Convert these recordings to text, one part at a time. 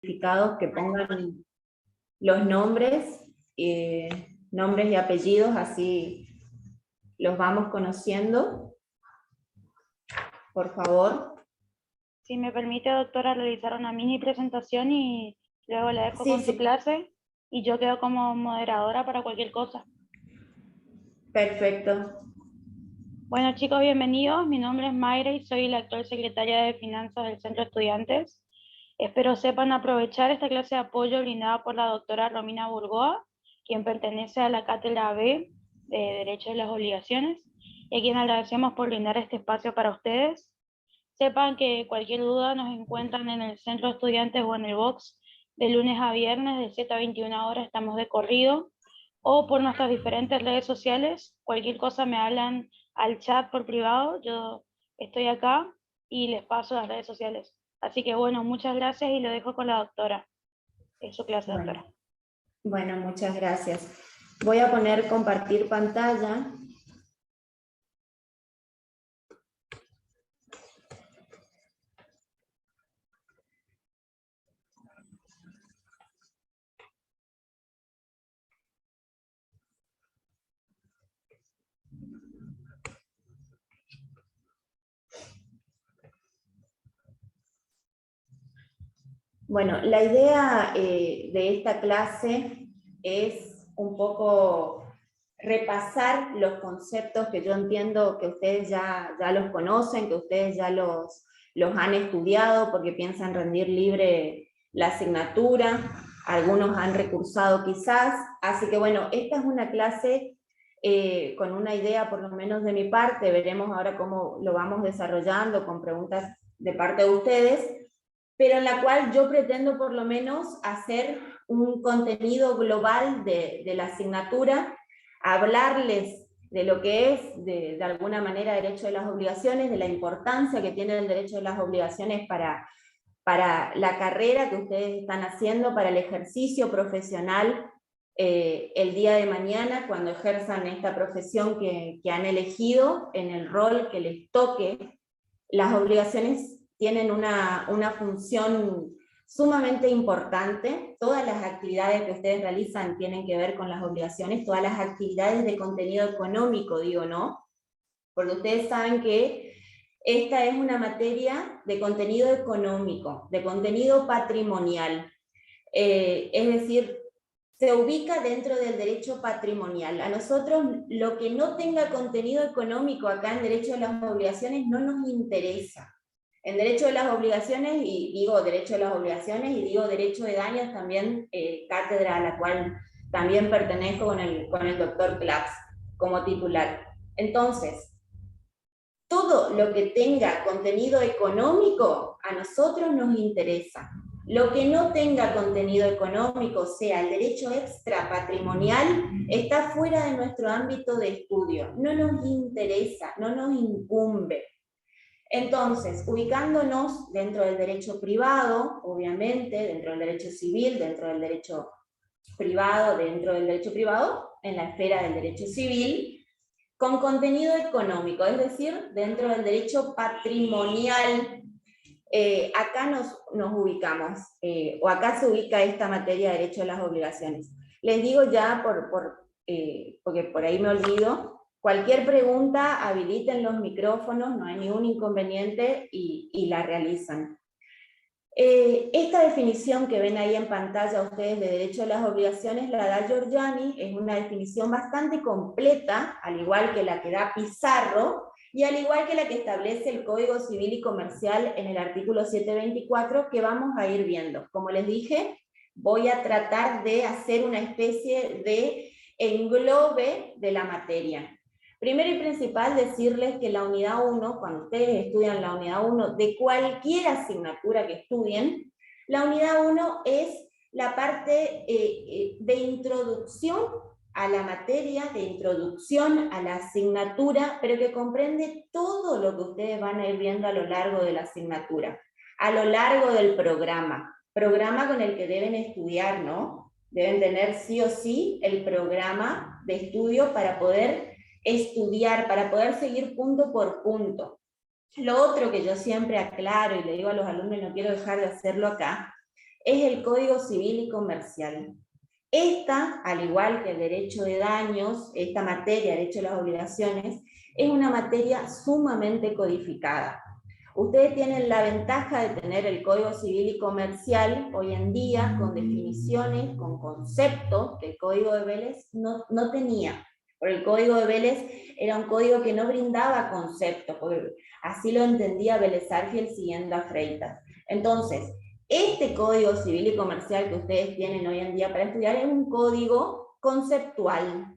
certificados que pongan los nombres, nombres y apellidos, así los vamos conociendo. Por favor. Si me permite, doctora, realizar una mini presentación y luego la dejo con su clase y yo quedo como moderadora para cualquier cosa. Perfecto. Bueno, chicos, bienvenidos. Mi nombre es Mayra y soy la actual secretaria de Finanzas del Centro de Estudiantes. Espero sepan aprovechar esta clase de apoyo brindada por la doctora Romina Burgoa, quien pertenece a la Cátedra B de Derecho y las Obligaciones, y a quien agradecemos por brindar este espacio para ustedes. Sepan que cualquier duda nos encuentran en el Centro de Estudiantes o en el box de lunes a viernes de 7 a 21 horas, estamos de corrido, o por nuestras diferentes redes sociales. Cualquier cosa me hablan al chat por privado, yo estoy acá y les paso las redes sociales. Así que bueno, muchas gracias y lo dejo con la doctora. Es su clase, doctora. Bueno, muchas gracias. Voy a poner compartir pantalla. Bueno, la idea de esta clase es un poco repasar los conceptos que yo entiendo que ustedes ya los conocen, que ustedes ya los han estudiado porque piensan rendir libre la asignatura, algunos han recursado quizás, así que bueno, esta es una clase con una idea por lo menos de mi parte, veremos ahora cómo lo vamos desarrollando con preguntas de parte de ustedes, pero en la cual yo pretendo por lo menos hacer un contenido global de la asignatura, hablarles de lo que es, de alguna manera, derecho de las obligaciones, de la importancia que tiene el derecho de las obligaciones para la carrera que ustedes están haciendo, para el ejercicio profesional el día de mañana, cuando ejerzan esta profesión que han elegido, en el rol que les toque. Las obligaciones tienen una función sumamente importante. Todas las actividades que ustedes realizan tienen que ver con las obligaciones, todas las actividades de contenido económico, digo, ¿no? Porque ustedes saben que esta es una materia de contenido económico, de contenido patrimonial. Es decir, se ubica dentro del derecho patrimonial. A nosotros lo que no tenga contenido económico acá en derecho de las obligaciones no nos interesa. En derecho de las obligaciones, y digo derecho de las obligaciones, y digo derecho de daños también, cátedra a la cual también pertenezco con el doctor Claps como titular. Entonces, todo lo que tenga contenido económico a nosotros nos interesa. Lo que no tenga contenido económico, sea el derecho extra patrimonial, está fuera de nuestro ámbito de estudio. No nos interesa, no nos incumbe. Entonces, ubicándonos dentro del derecho privado, obviamente, dentro del derecho civil, dentro del derecho privado, en la esfera del derecho civil, con contenido económico, es decir, dentro del derecho patrimonial, acá nos ubicamos, o acá se ubica esta materia de derecho de las obligaciones. Les digo ya, porque por ahí me olvido, cualquier pregunta habiliten los micrófonos, no hay ningún inconveniente y la realizan. Esta definición que ven ahí en pantalla ustedes de derecho de las obligaciones la da Giorgiani, es una definición bastante completa, al igual que la que da Pizarro, y al igual que la que establece el Código Civil y Comercial en el artículo 724, que vamos a ir viendo. Como les dije, voy a tratar de hacer una especie de englobe de la materia. Primero y principal, decirles que la unidad 1, cuando ustedes estudian la unidad 1 de cualquier asignatura que estudien, la unidad 1 es la parte de introducción a la materia, de introducción a la asignatura, pero que comprende todo lo que ustedes van a ir viendo a lo largo de la asignatura, a lo largo del programa con el que deben estudiar, ¿no? Deben tener sí o sí el programa de estudio para poder estudiar, para poder seguir punto por punto. Lo otro que yo siempre aclaro y le digo a los alumnos, y no quiero dejar de hacerlo acá, es el Código Civil y Comercial. Esta, al igual que el derecho de daños, esta materia, derecho de las obligaciones, es una materia sumamente codificada. Ustedes tienen la ventaja de tener el Código Civil y Comercial hoy en día con definiciones, con conceptos que el Código de Vélez no tenía. Porque el Código de Vélez era un código que no brindaba conceptos, porque así lo entendía Vélez Sarsfield siguiendo a Freitas. Entonces, este Código Civil y Comercial que ustedes tienen hoy en día para estudiar es un código conceptual.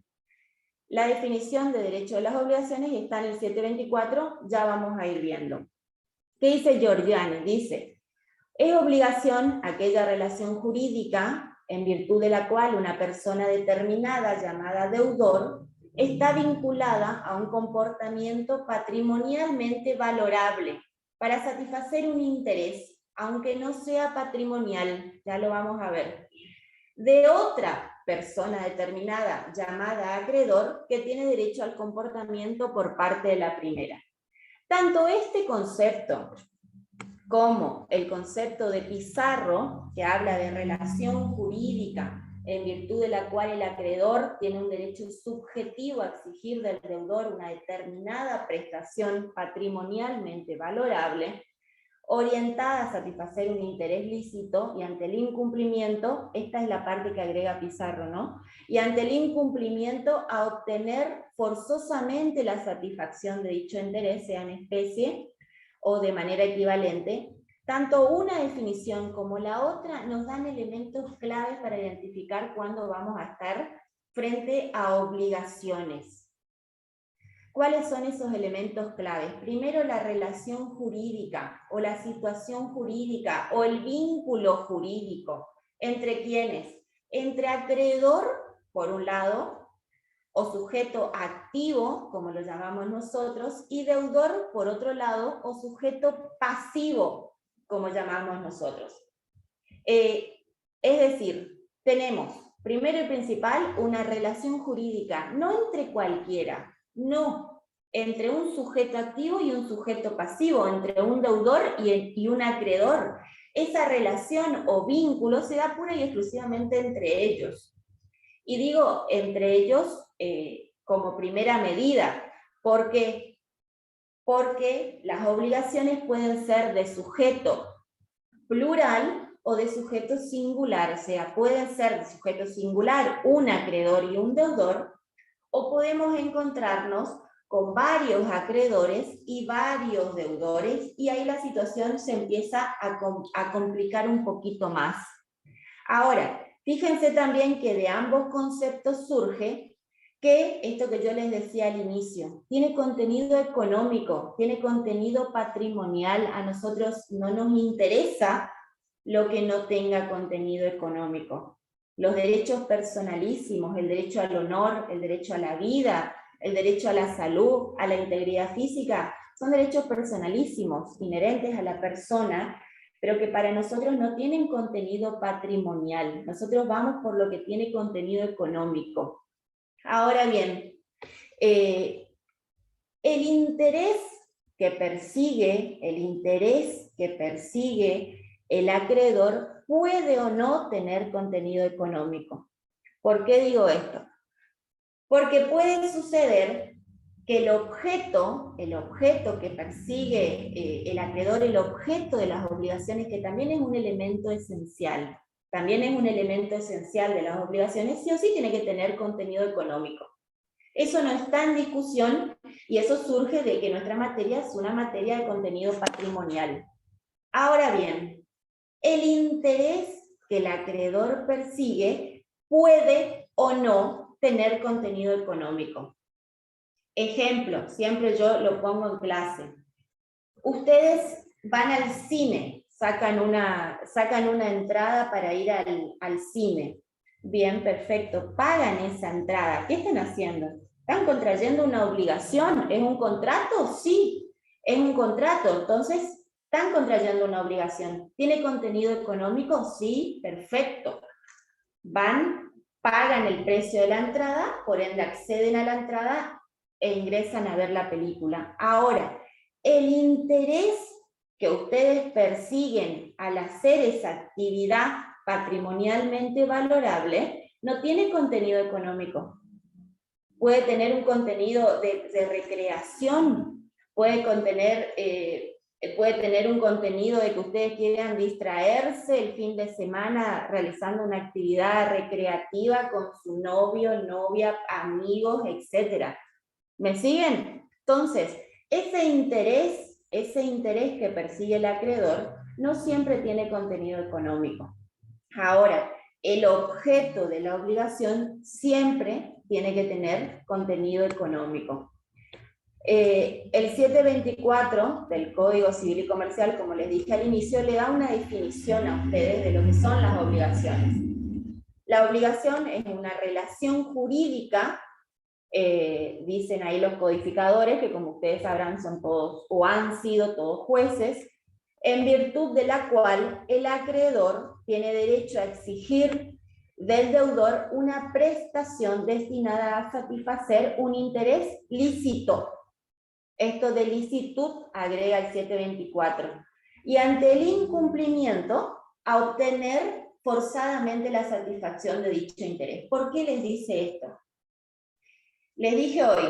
La definición de derecho de las obligaciones está en el 724, ya vamos a ir viendo. ¿Qué dice Giorgiani? Dice, es obligación aquella relación jurídica en virtud de la cual una persona determinada llamada deudor está vinculada a un comportamiento patrimonialmente valorable para satisfacer un interés, aunque no sea patrimonial, ya lo vamos a ver, de otra persona determinada llamada acreedor que tiene derecho al comportamiento por parte de la primera. Tanto este concepto como el concepto de Pizarro, que habla de relación jurídica en virtud de la cual el acreedor tiene un derecho subjetivo a exigir del deudor una determinada prestación patrimonialmente valorable, orientada a satisfacer un interés lícito, y ante el incumplimiento, esta es la parte que agrega Pizarro, ¿no? Y ante el incumplimiento a obtener forzosamente la satisfacción de dicho interés, sea en especie o de manera equivalente. Tanto una definición como la otra nos dan elementos claves para identificar cuándo vamos a estar frente a obligaciones. ¿Cuáles son esos elementos claves? Primero, la relación jurídica o la situación jurídica o el vínculo jurídico. ¿Entre quiénes? Entre acreedor, por un lado, o sujeto activo, como lo llamamos nosotros, y deudor, por otro lado, o sujeto pasivo, como llamamos nosotros. Es decir, tenemos, primero y principal, una relación jurídica, no entre cualquiera, no, entre un sujeto activo y un sujeto pasivo, entre un deudor y un acreedor. Esa relación o vínculo se da pura y exclusivamente entre ellos. Y digo entre ellos como primera medida, porque las obligaciones pueden ser de sujeto plural o de sujeto singular, o sea, pueden ser de sujeto singular un acreedor y un deudor, o podemos encontrarnos con varios acreedores y varios deudores, y ahí la situación se empieza a complicar un poquito más. Ahora, fíjense también que de ambos conceptos surge que esto que yo les decía al inicio, tiene contenido económico, tiene contenido patrimonial. A nosotros no nos interesa lo que no tenga contenido económico. Los derechos personalísimos, el derecho al honor, el derecho a la vida, el derecho a la salud, a la integridad física, son derechos personalísimos, inherentes a la persona, pero que para nosotros no tienen contenido patrimonial. Nosotros vamos por lo que tiene contenido económico. Ahora bien, el interés que persigue el acreedor puede o no tener contenido económico. ¿Por qué digo esto? Porque puede suceder que el objeto que persigue el acreedor, el objeto de las obligaciones, que también es un elemento esencial, de las obligaciones, sí o sí tiene que tener contenido económico. Eso no está en discusión, y eso surge de que nuestra materia es una materia de contenido patrimonial. Ahora bien, el interés que el acreedor persigue puede o no tener contenido económico. Ejemplo, siempre yo lo pongo en clase. Ustedes van al cine, sacan una entrada para ir al cine. Bien, perfecto, pagan esa entrada. ¿Qué están haciendo? ¿Están contrayendo una obligación? ¿Es un contrato? Sí, es un contrato. Entonces, están contrayendo una obligación. ¿Tiene contenido económico? Sí, perfecto. Van, pagan el precio de la entrada, por ende acceden a la entrada e ingresan a ver la película. Ahora, el interés que ustedes persiguen al hacer esa actividad patrimonialmente valorable, no tiene contenido económico. Puede tener un contenido de recreación, puede tener un contenido de que ustedes quieran distraerse el fin de semana realizando una actividad recreativa con su novio, novia, amigos, etc. ¿Me siguen? Entonces, ese interés que persigue el acreedor no siempre tiene contenido económico. Ahora, el objeto de la obligación siempre tiene que tener contenido económico. El 724 del Código Civil y Comercial, como les dije al inicio, le da una definición a ustedes de lo que son las obligaciones. La obligación es una relación jurídica, dicen ahí los codificadores, que como ustedes sabrán son todos, o han sido todos jueces, en virtud de la cual el acreedor tiene derecho a exigir del deudor una prestación destinada a satisfacer un interés lícito. Esto de licitud agrega el 724. Y ante el incumplimiento, a obtener forzadamente la satisfacción de dicho interés. ¿Por qué les dice esto? Les dije hoy,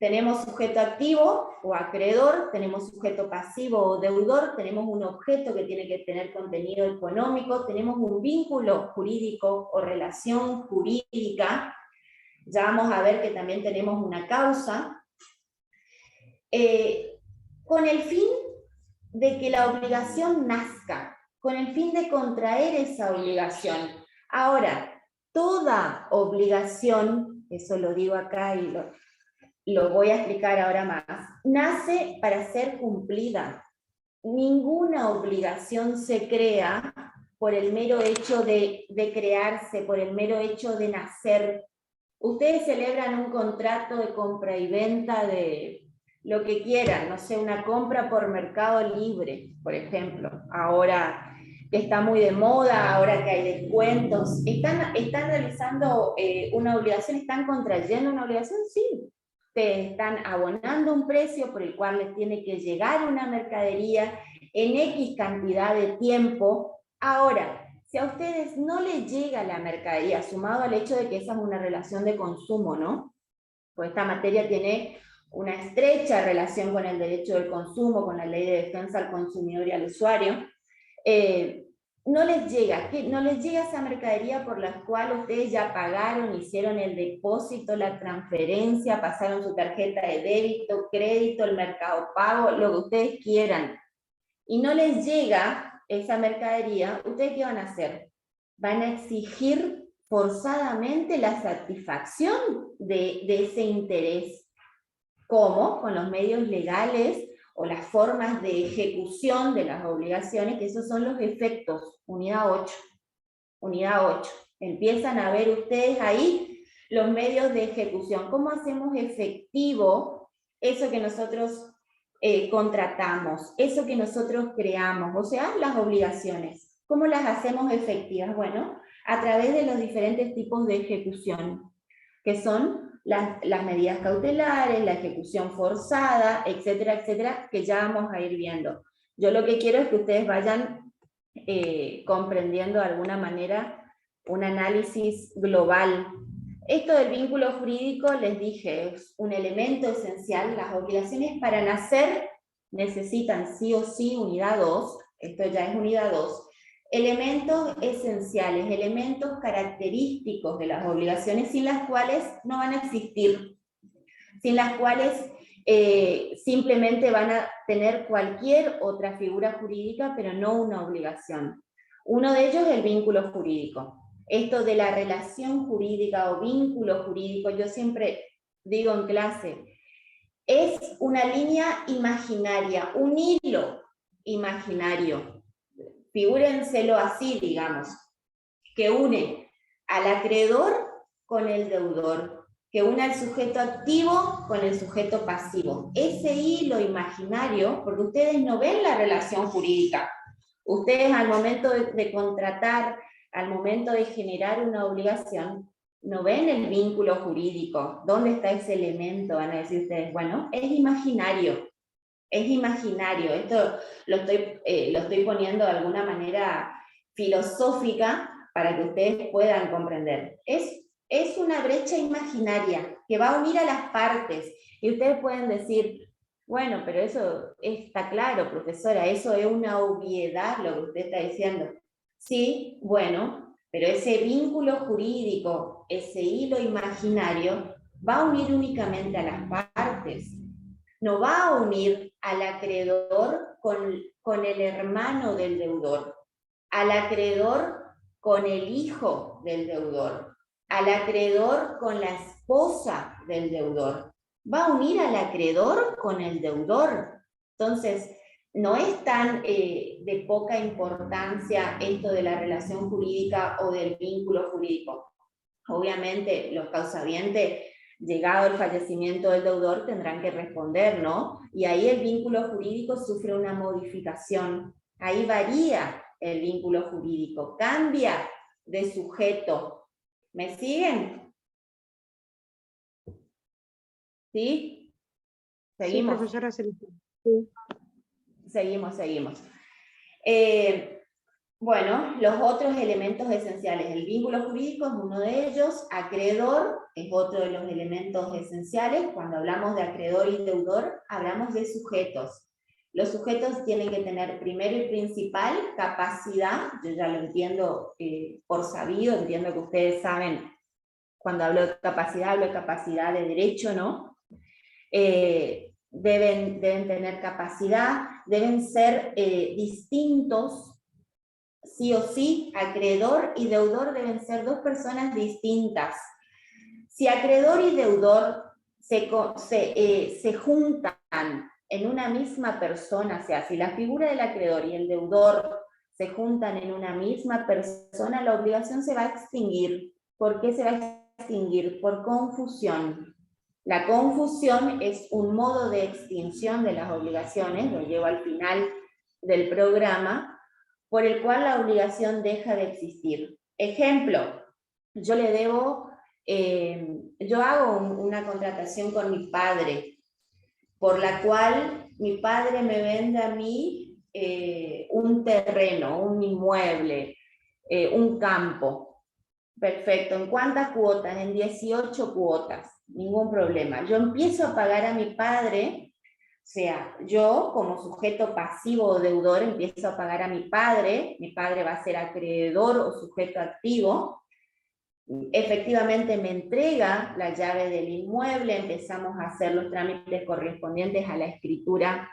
tenemos sujeto activo o acreedor, tenemos sujeto pasivo o deudor, tenemos un objeto que tiene que tener contenido económico, tenemos un vínculo jurídico o relación jurídica, ya vamos a ver que también tenemos una causa, con el fin de que la obligación nazca, con el fin de contraer esa obligación. Ahora, toda obligación, eso lo digo acá y lo voy a explicar ahora más, nace para ser cumplida. Ninguna obligación se crea por el mero hecho de crearse, por el mero hecho de nacer. Ustedes celebran un contrato de compra y venta de lo que quieran, no sé, una compra por Mercado Libre, por ejemplo, ahora que está muy de moda, ahora que hay descuentos, ¿están realizando una obligación, están contrayendo una obligación? Sí, ustedes están abonando un precio por el cual les tiene que llegar una mercadería en X cantidad de tiempo. Ahora, si a ustedes no les llega la mercadería, sumado al hecho de que esa es una relación de consumo, ¿no? Pues esta materia tiene una estrecha relación con el derecho del consumo, con la ley de defensa al consumidor y al usuario, no les llega esa mercadería por la cual ustedes ya pagaron, hicieron el depósito, la transferencia, pasaron su tarjeta de débito, crédito, el Mercado Pago, lo que ustedes quieran, y no les llega esa mercadería, ¿ustedes qué van a hacer? Van a exigir forzadamente la satisfacción de ese interés. ¿Cómo? Con los medios legales o las formas de ejecución de las obligaciones, que esos son los efectos, unidad 8. Unidad 8. Empiezan a ver ustedes ahí los medios de ejecución. ¿Cómo hacemos efectivo eso que nosotros contratamos, eso que nosotros creamos? O sea, las obligaciones. ¿Cómo las hacemos efectivas? Bueno, a través de los diferentes tipos de ejecución, que son las medidas cautelares, la ejecución forzada, etcétera, etcétera, que ya vamos a ir viendo. Yo lo que quiero es que ustedes vayan comprendiendo de alguna manera un análisis global. Esto del vínculo jurídico, les dije, es un elemento esencial. Las obligaciones para nacer necesitan sí o sí unidad 2, esto ya es unidad 2, elementos esenciales, elementos característicos de las obligaciones sin las cuales no van a existir, sin las cuales simplemente van a tener cualquier otra figura jurídica, pero no una obligación. Uno de ellos es el vínculo jurídico. Esto de la relación jurídica o vínculo jurídico, yo siempre digo en clase, es una línea imaginaria, un hilo imaginario. Figúrenselo así, digamos, que une al acreedor con el deudor, que une al sujeto activo con el sujeto pasivo. Ese hilo imaginario, porque ustedes no ven la relación jurídica, ustedes al momento de contratar, al momento de generar una obligación, no ven el vínculo jurídico. ¿Dónde está ese elemento? Van a decir ustedes, bueno, es imaginario. es imaginario. Esto lo estoy poniendo de alguna manera filosófica para que ustedes puedan comprender. Es una brecha imaginaria que va a unir a las partes. Y ustedes pueden decir, bueno, pero eso está claro, profesora, eso es una obviedad lo que usted está diciendo. Sí, bueno, pero ese vínculo jurídico, ese hilo imaginario, va a unir únicamente a las partes. No va a unir al acreedor con el hermano del deudor, al acreedor con el hijo del deudor, al acreedor con la esposa del deudor. Va a unir al acreedor con el deudor. Entonces, no es tan de poca importancia esto de la relación jurídica o del vínculo jurídico. Obviamente, los causavientes, llegado el fallecimiento del deudor, tendrán que responder, ¿no? Y ahí el vínculo jurídico sufre una modificación. Ahí varía el vínculo jurídico, cambia de sujeto. ¿Me siguen? ¿Sí? ¿Seguimos? Sí, profesora, sí. Seguimos. Bueno, los otros elementos esenciales. El vínculo jurídico es uno de ellos, acreedor es otro de los elementos esenciales. Cuando hablamos de acreedor y deudor, hablamos de sujetos. Los sujetos tienen que tener primero y principal capacidad, yo ya lo entiendo por sabido, entiendo que ustedes saben, cuando hablo de capacidad de derecho, ¿no? Deben tener capacidad, deben ser distintos. Sí o sí, acreedor y deudor deben ser dos personas distintas. Si acreedor y deudor se juntan en una misma persona, o sea, si la figura del acreedor y el deudor se juntan en una misma persona, la obligación se va a extinguir. ¿Por qué se va a extinguir? Por confusión. La confusión es un modo de extinción de las obligaciones, lo llevo al final del programa, por el cual la obligación deja de existir. Ejemplo, yo le debo, yo hago una contratación con mi padre, por la cual mi padre me vende a mí un terreno, un inmueble, un campo. Perfecto, ¿en cuántas cuotas? En 18 cuotas, ningún problema. Yo empiezo a pagar a mi padre, o sea, yo como sujeto pasivo o deudor empiezo a pagar a mi padre va a ser acreedor o sujeto activo, efectivamente me entrega la llave del inmueble, empezamos a hacer los trámites correspondientes a la escritura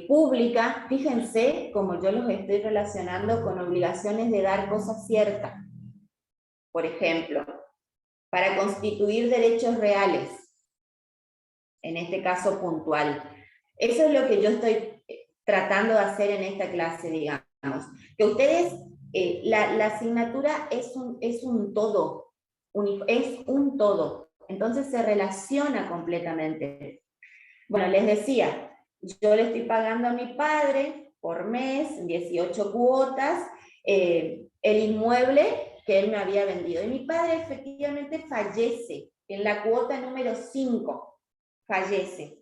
pública. Fíjense cómo yo los estoy relacionando con obligaciones de dar cosas ciertas. Por ejemplo, para constituir derechos reales, en este caso puntual. Eso es lo que yo estoy tratando de hacer en esta clase, digamos. Que ustedes, la asignatura es un todo, es un todo, entonces se relaciona completamente. Bueno, les decía, yo le estoy pagando a mi padre por mes, 18 cuotas, el inmueble que él me había vendido. Y mi padre efectivamente fallece en la cuota número 5, fallece.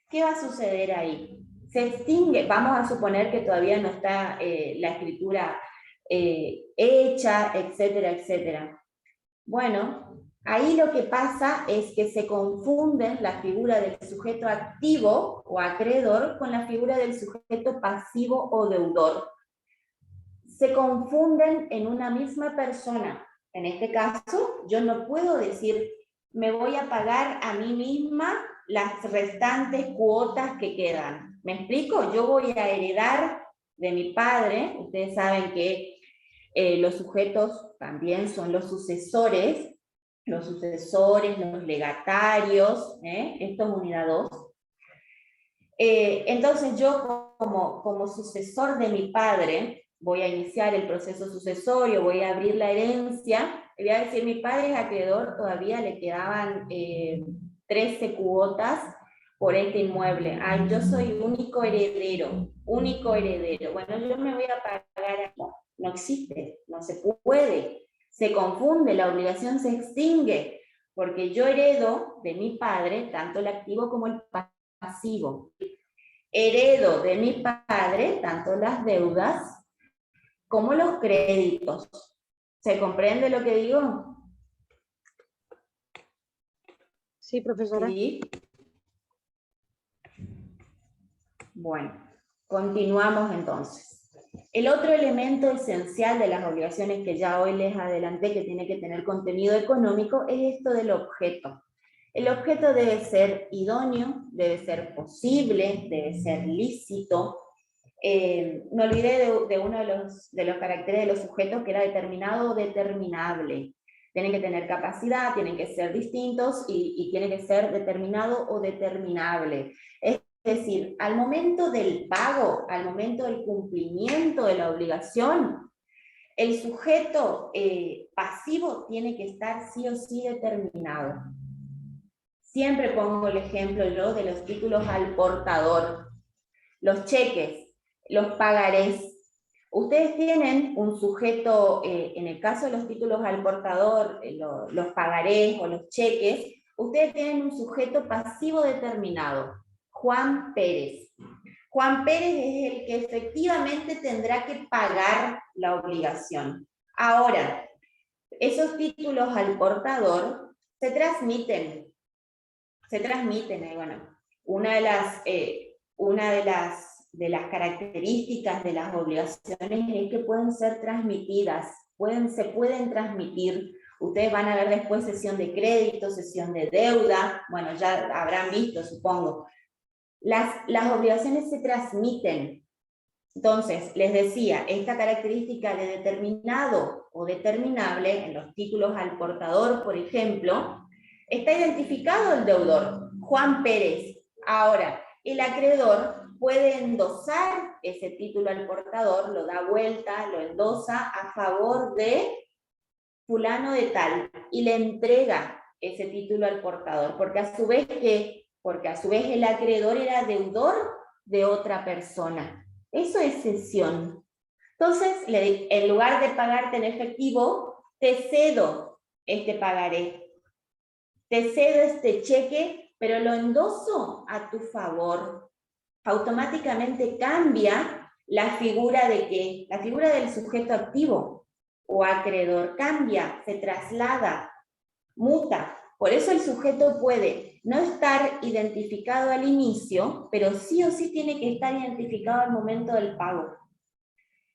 ¿Qué va a suceder ahí? Se extingue, vamos a suponer que todavía no está la escritura hecha, etcétera, etcétera. Bueno, ahí lo que pasa es que se confunden la figura del sujeto activo o acreedor con la figura del sujeto pasivo o deudor. Se confunden en una misma persona. En este caso, yo no puedo decir, me voy a pagar a mí misma las restantes cuotas que quedan. ¿Me explico? Yo voy a heredar de mi padre, ustedes saben que los sujetos también son los sucesores, los legatarios, esto es unidad 2. Entonces yo como sucesor de mi padre, voy a iniciar el proceso sucesorio, voy a abrir la herencia, le voy a decir, mi padre es acreedor, todavía le quedaban 13 cuotas por este inmueble. Ay, yo soy único heredero. Bueno, yo me voy a pagar, no existe, no se puede, se confunde, la obligación se extingue, porque yo heredo de mi padre tanto el activo como el pasivo. Heredo de mi padre tanto las deudas como los créditos. ¿Se comprende lo que digo? Sí, profesora. Sí. Bueno, continuamos entonces. El otro elemento esencial de las obligaciones que ya hoy les adelanté que tiene que tener contenido económico es esto del objeto. El objeto debe ser idóneo, debe ser posible, debe ser lícito. Me olvidé de uno de los caracteres de los sujetos, que era determinado o determinable. Tienen que tener capacidad, tienen que ser distintos y tienen que ser determinado o determinable. Es decir, al momento del pago, al momento del cumplimiento de la obligación, el sujeto pasivo tiene que estar sí o sí determinado. Siempre pongo el ejemplo yo de los títulos al portador, los cheques, los pagarés. Ustedes tienen un sujeto, en el caso de los títulos al portador, los pagarés o los cheques, ustedes tienen un sujeto pasivo determinado, Juan Pérez. Juan Pérez es el que efectivamente tendrá que pagar la obligación. Ahora, esos títulos al portador se transmiten, bueno, una de las características de las obligaciones es que pueden ser transmitidas, se pueden transmitir. Ustedes van a ver después sesión de crédito, sesión de deuda, bueno, ya habrán visto, supongo. Las obligaciones se transmiten. Entonces, les decía, esta característica de determinado o determinable, en los títulos al portador, por ejemplo, está identificado el deudor, Juan Pérez. Ahora, el acreedor puede endosar ese título al portador, lo da vuelta, lo endosa a favor de fulano de tal, y le entrega ese título al portador, porque a su vez el acreedor era deudor de otra persona. Eso es cesión. Entonces, en lugar de pagarte en efectivo, te cedo este pagaré, te cedo este cheque, pero lo endoso a tu favor. Automáticamente cambia la figura de ¿qué? La figura del sujeto activo o acreedor cambia, se traslada, muta. Por eso el sujeto puede no estar identificado al inicio, pero sí o sí tiene que estar identificado al momento del pago.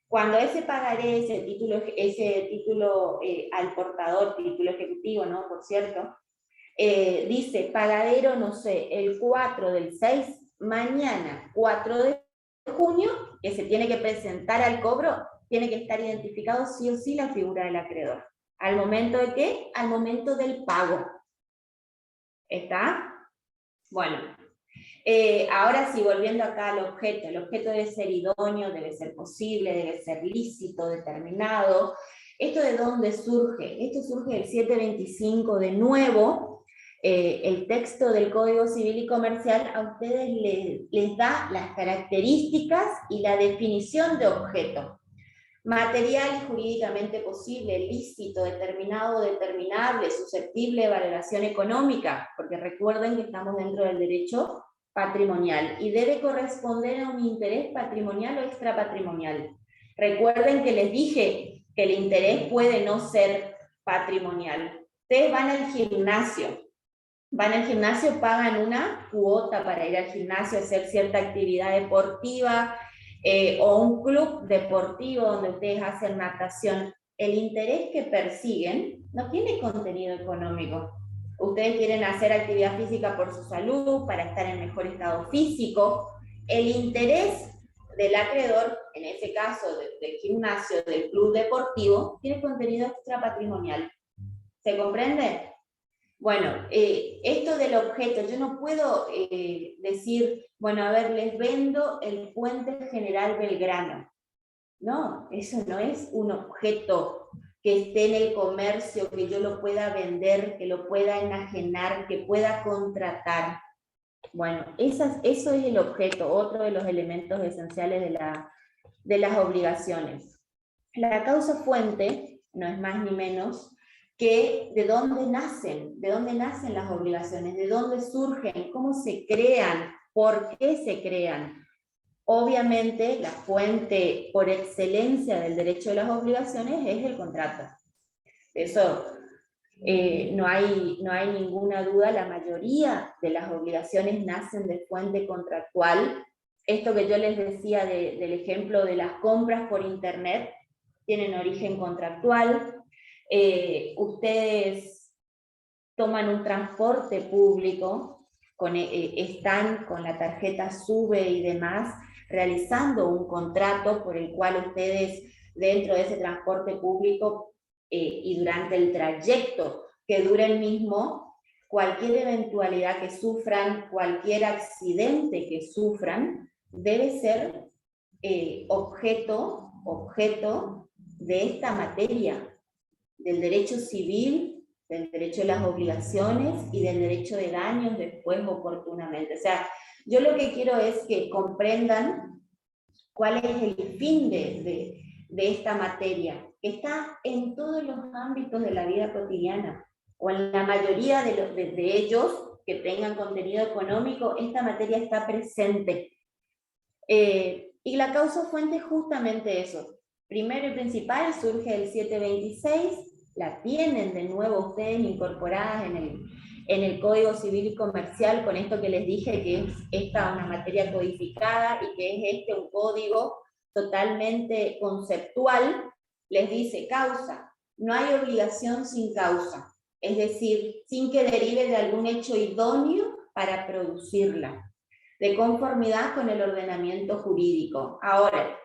Cuando ese pagaré, ese título al portador, título ejecutivo, ¿no? Por cierto, dice pagadero, no sé, el 4 del 6, mañana 4 de junio, que se tiene que presentar al cobro, tiene que estar identificado sí o sí la figura del acreedor. ¿Al momento de qué? Al momento del pago. ¿Está? Bueno, ahora sí, volviendo acá al objeto. El objeto debe ser idóneo, debe ser posible, debe ser lícito, determinado. ¿Esto de dónde surge? Esto surge del 725 de nuevo. El texto del Código Civil y Comercial a ustedes les da las características y la definición de objeto. Material y jurídicamente posible, lícito, determinado, determinable, susceptible de valoración económica, porque recuerden que estamos dentro del derecho patrimonial y debe corresponder a un interés patrimonial o extrapatrimonial. Recuerden que les dije que el interés puede no ser patrimonial. Ustedes van al gimnasio, pagan una cuota para ir al gimnasio, hacer cierta actividad deportiva, o un club deportivo donde ustedes hacen natación. El interés que persiguen no tiene contenido económico. Ustedes quieren hacer actividad física por su salud, para estar en mejor estado físico. El interés del acreedor, en ese caso del gimnasio, del club deportivo, tiene contenido extrapatrimonial. ¿Se comprende? Bueno, esto del objeto, yo no puedo decir, bueno, a ver, les vendo el puente General Belgrano. No, eso no es un objeto que esté en el comercio, que yo lo pueda vender, que lo pueda enajenar, que pueda contratar. Bueno, eso es el objeto, otro de los elementos esenciales de las obligaciones. La causa fuente no es más ni menos que de dónde nacen las obligaciones, de dónde surgen, cómo se crean ¿Por qué se crean? Obviamente, la fuente por excelencia del derecho de las obligaciones es el contrato. Eso no hay ninguna duda, la mayoría de las obligaciones nacen de fuente contractual. Esto que yo les decía del ejemplo de las compras por internet, tienen origen contractual. Ustedes toman un transporte público, están con la tarjeta SUBE y demás, realizando un contrato por el cual ustedes dentro de ese transporte público y durante el trayecto que dure el mismo, cualquier eventualidad que sufran, cualquier accidente que sufran, debe ser objeto de esta materia, del derecho civil, del derecho de las obligaciones y del derecho de daños después oportunamente. O sea, yo lo que quiero es que comprendan cuál es el fin de esta materia, que está en todos los ámbitos de la vida cotidiana, o en la mayoría de ellos que tengan contenido económico, esta materia está presente. Y la causa fuente es justamente eso. Primero y principal surge el 726, la tienen de nuevo ustedes incorporadas en el Código Civil y Comercial, con esto que les dije que es esta una materia codificada y que es un código totalmente conceptual. Les dice causa, no hay obligación sin causa, es decir, sin que derive de algún hecho idóneo para producirla, de conformidad con el ordenamiento jurídico. Ahora,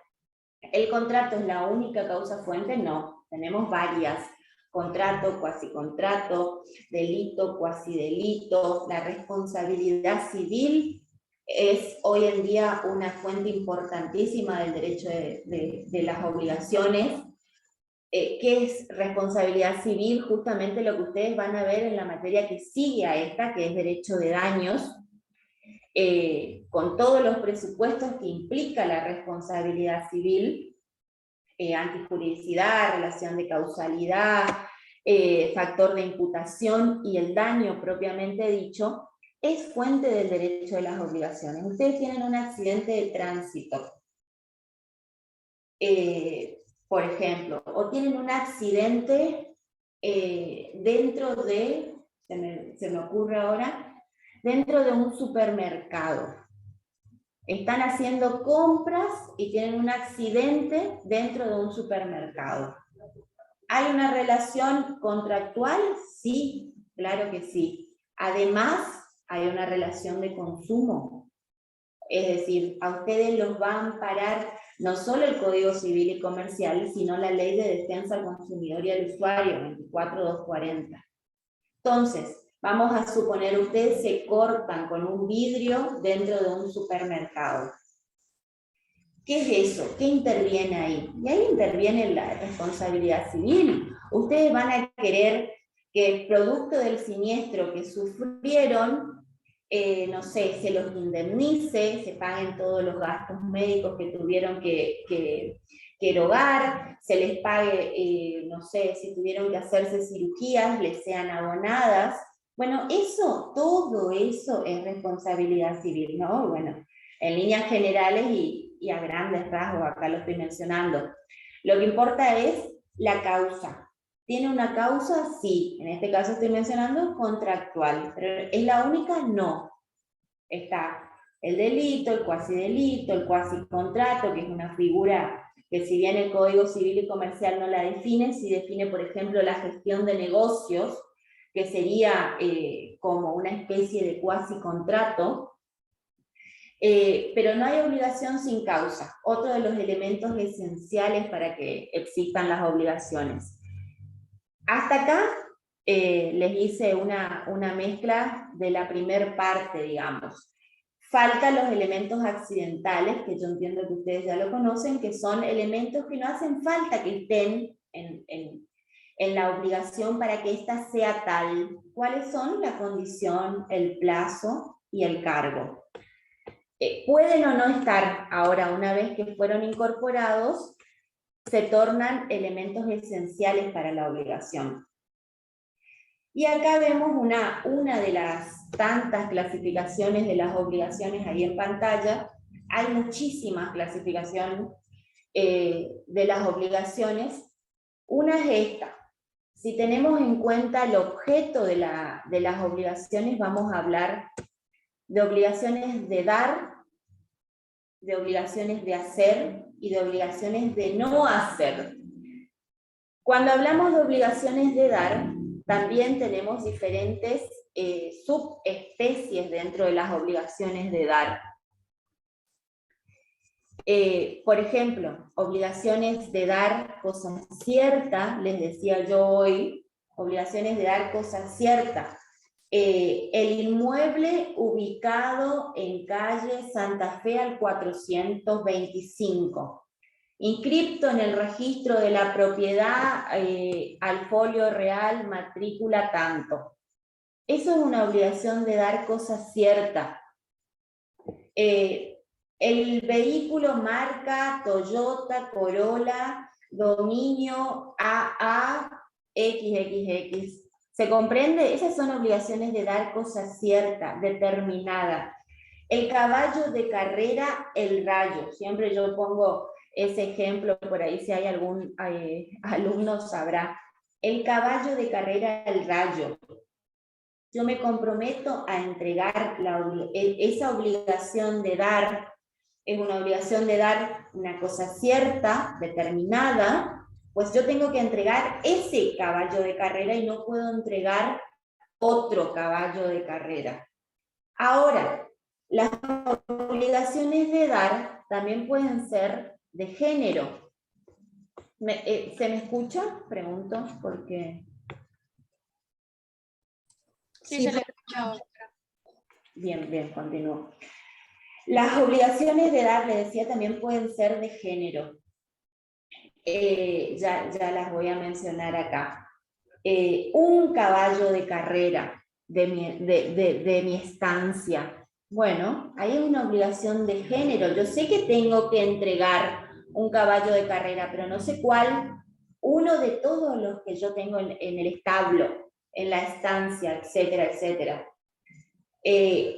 ¿el contrato es la única causa fuente? No, tenemos varias. Contrato, cuasicontrato, delito, cuasidelito. La responsabilidad civil es hoy en día una fuente importantísima del derecho de las obligaciones. ¿Qué es responsabilidad civil? Justamente lo que ustedes van a ver en la materia que sigue a esta, que es derecho de daños, con todos los presupuestos que implica la responsabilidad civil, antijuridicidad, relación de causalidad, factor de imputación y el daño propiamente dicho, es fuente del derecho de las obligaciones. Ustedes tienen un accidente de tránsito, por ejemplo, o tienen un accidente dentro de, se me ocurre ahora, dentro de un supermercado. Están haciendo compras y tienen un accidente dentro de un supermercado. ¿Hay una relación contractual? Sí, claro que sí. Además, hay una relación de consumo. Es decir, a ustedes los va a amparar no solo el Código Civil y Comercial, sino la Ley de Defensa al Consumidor y al Usuario, 24240. Entonces, vamos a suponer ustedes se cortan con un vidrio dentro de un supermercado. ¿Qué es eso? ¿Qué interviene ahí? Y ahí interviene la responsabilidad civil. Ustedes van a querer que producto del siniestro que sufrieron, no sé, se los indemnice, se paguen todos los gastos médicos que tuvieron que erogar, se les pague, no sé, si tuvieron que hacerse cirugías, les sean abonadas. Bueno, eso, todo eso es responsabilidad civil, ¿no? Bueno, en líneas generales y a grandes rasgos, acá lo estoy mencionando. Lo que importa es la causa. ¿Tiene una causa? Sí. En este caso estoy mencionando contractual. ¿Pero es la única? No. Está el delito, el cuasidelito, el cuasicontrato, que es una figura que si bien el Código Civil y Comercial no la define, sí define, por ejemplo, la gestión de negocios, que sería como una especie de cuasicontrato. Pero no hay obligación sin causa, otro de los elementos esenciales para que existan las obligaciones. Hasta acá les hice una mezcla de la primer parte, digamos. Faltan los elementos accidentales, que yo entiendo que ustedes ya lo conocen, que son elementos que no hacen falta que estén en la obligación para que ésta sea tal. ¿Cuáles son? La condición, el plazo y el cargo. Pueden o no estar, ahora una vez que fueron incorporados, se tornan elementos esenciales para la obligación. Y acá vemos una de las tantas clasificaciones de las obligaciones ahí en pantalla. Hay muchísimas clasificaciones de las obligaciones. Una es esta. Si tenemos en cuenta el objeto de las obligaciones, vamos a hablar de obligaciones de dar, de obligaciones de hacer y de obligaciones de no hacer. Cuando hablamos de obligaciones de dar, también tenemos diferentes subespecies dentro de las obligaciones de dar. Por ejemplo, obligaciones de dar cosas ciertas, les decía yo hoy, obligaciones de dar cosas ciertas. El inmueble ubicado en calle Santa Fe al 425, inscripto en el registro de la propiedad al folio real, matrícula tanto. Eso es una obligación de dar cosas ciertas. El vehículo marca Toyota Corolla, dominio AAXXX. ¿Se comprende? Esas son obligaciones de dar cosas ciertas, determinadas. El caballo de carrera, el rayo. Siempre yo pongo ese ejemplo, por ahí si hay algún alumno sabrá. El caballo de carrera, el rayo. Yo me comprometo a entregar esa obligación de dar. Es una obligación de dar una cosa cierta, determinada, pues yo tengo que entregar ese caballo de carrera y no puedo entregar otro caballo de carrera. Ahora, las obligaciones de dar también pueden ser de género. ¿Se me escucha? Pregunto, porque... Sí, se le escucha. Bien, bien, continúo. Las obligaciones de dar, les decía, también pueden ser de género. Ya las voy a mencionar acá. Un caballo de carrera de mi estancia. Bueno, ahí hay una obligación de género. Yo sé que tengo que entregar un caballo de carrera, pero no sé cuál. Uno de todos los que yo tengo en el establo, en la estancia, etcétera, etcétera.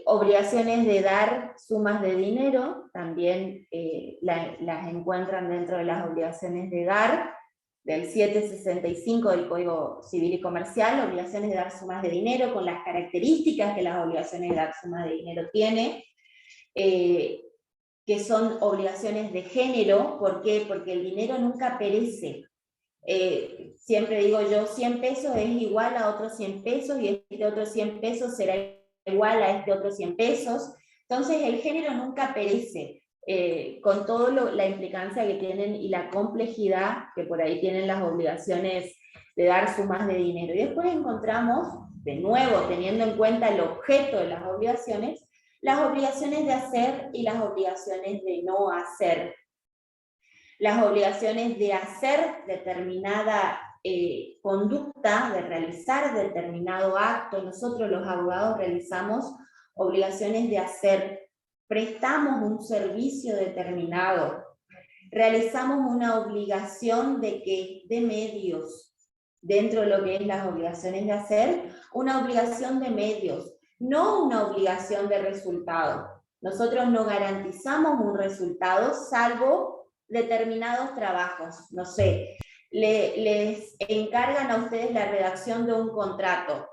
Obligaciones de dar sumas de dinero, también las encuentran dentro de las obligaciones de dar, del 765 del Código Civil y Comercial, obligaciones de dar sumas de dinero, con las características que las obligaciones de dar sumas de dinero tiene, que son obligaciones de género. ¿Por qué? Porque el dinero nunca perece. Siempre digo yo, 100 pesos es igual a otros 100 pesos, y este otro 100 pesos será igual a este otro 100 pesos. Entonces el género nunca perece, con toda la implicancia que tienen y la complejidad que por ahí tienen las obligaciones de dar sumas de dinero. Y después encontramos, de nuevo, teniendo en cuenta el objeto de las obligaciones de hacer y las obligaciones de no hacer. Las obligaciones de hacer determinada conducta, de realizar determinado acto. Nosotros los abogados realizamos obligaciones de hacer, prestamos un servicio determinado, realizamos una obligación de medios, dentro de lo que es las obligaciones de hacer, una obligación de medios, no una obligación de resultado. Nosotros no garantizamos un resultado salvo determinados trabajos. No sé, les encargan a ustedes la redacción de un contrato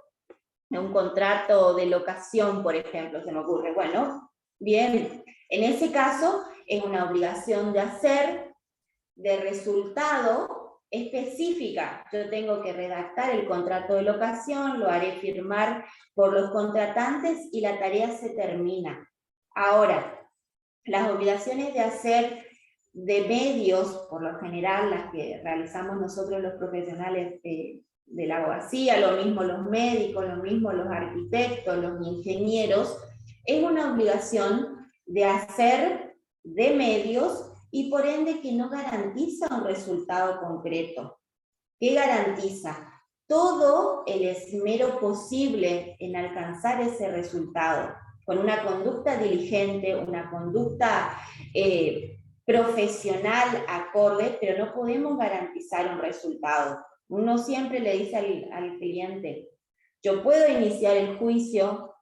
de locación, por ejemplo, se me ocurre. Bueno, bien, en ese caso es una obligación de hacer, de resultado específica. Yo tengo que redactar el contrato de locación, lo haré firmar por los contratantes y la tarea se termina. Ahora, las obligaciones de hacer de medios, por lo general las que realizamos nosotros los profesionales de la abogacía, lo mismo los médicos, lo mismo los arquitectos, los ingenieros, es una obligación de hacer de medios y por ende que no garantiza un resultado concreto. ¿Qué garantiza? Todo el esmero posible en alcanzar ese resultado, con una conducta diligente, una conducta profesional acorde, pero no podemos garantizar un resultado. Uno siempre le dice al cliente, Yo puedo iniciar el juicio,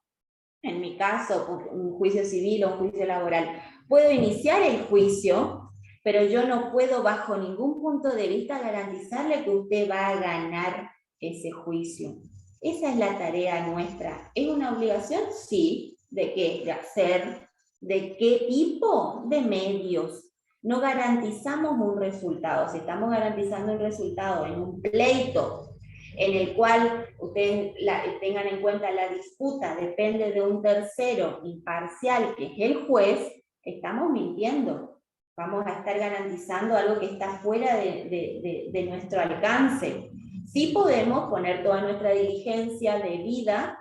en mi caso, un juicio civil o un juicio laboral, puedo iniciar el juicio, pero yo no puedo bajo ningún punto de vista garantizarle que usted va a ganar ese juicio. Esa es la tarea nuestra. ¿Es una obligación? Sí. ¿De qué? De hacer. ¿De qué tipo? De medios. No garantizamos un resultado. Si estamos garantizando un resultado en un pleito en el cual ustedes tengan en cuenta la disputa depende de un tercero imparcial, que es el juez, estamos mintiendo. Vamos a estar garantizando algo que está fuera de nuestro alcance. Sí podemos poner toda nuestra diligencia debida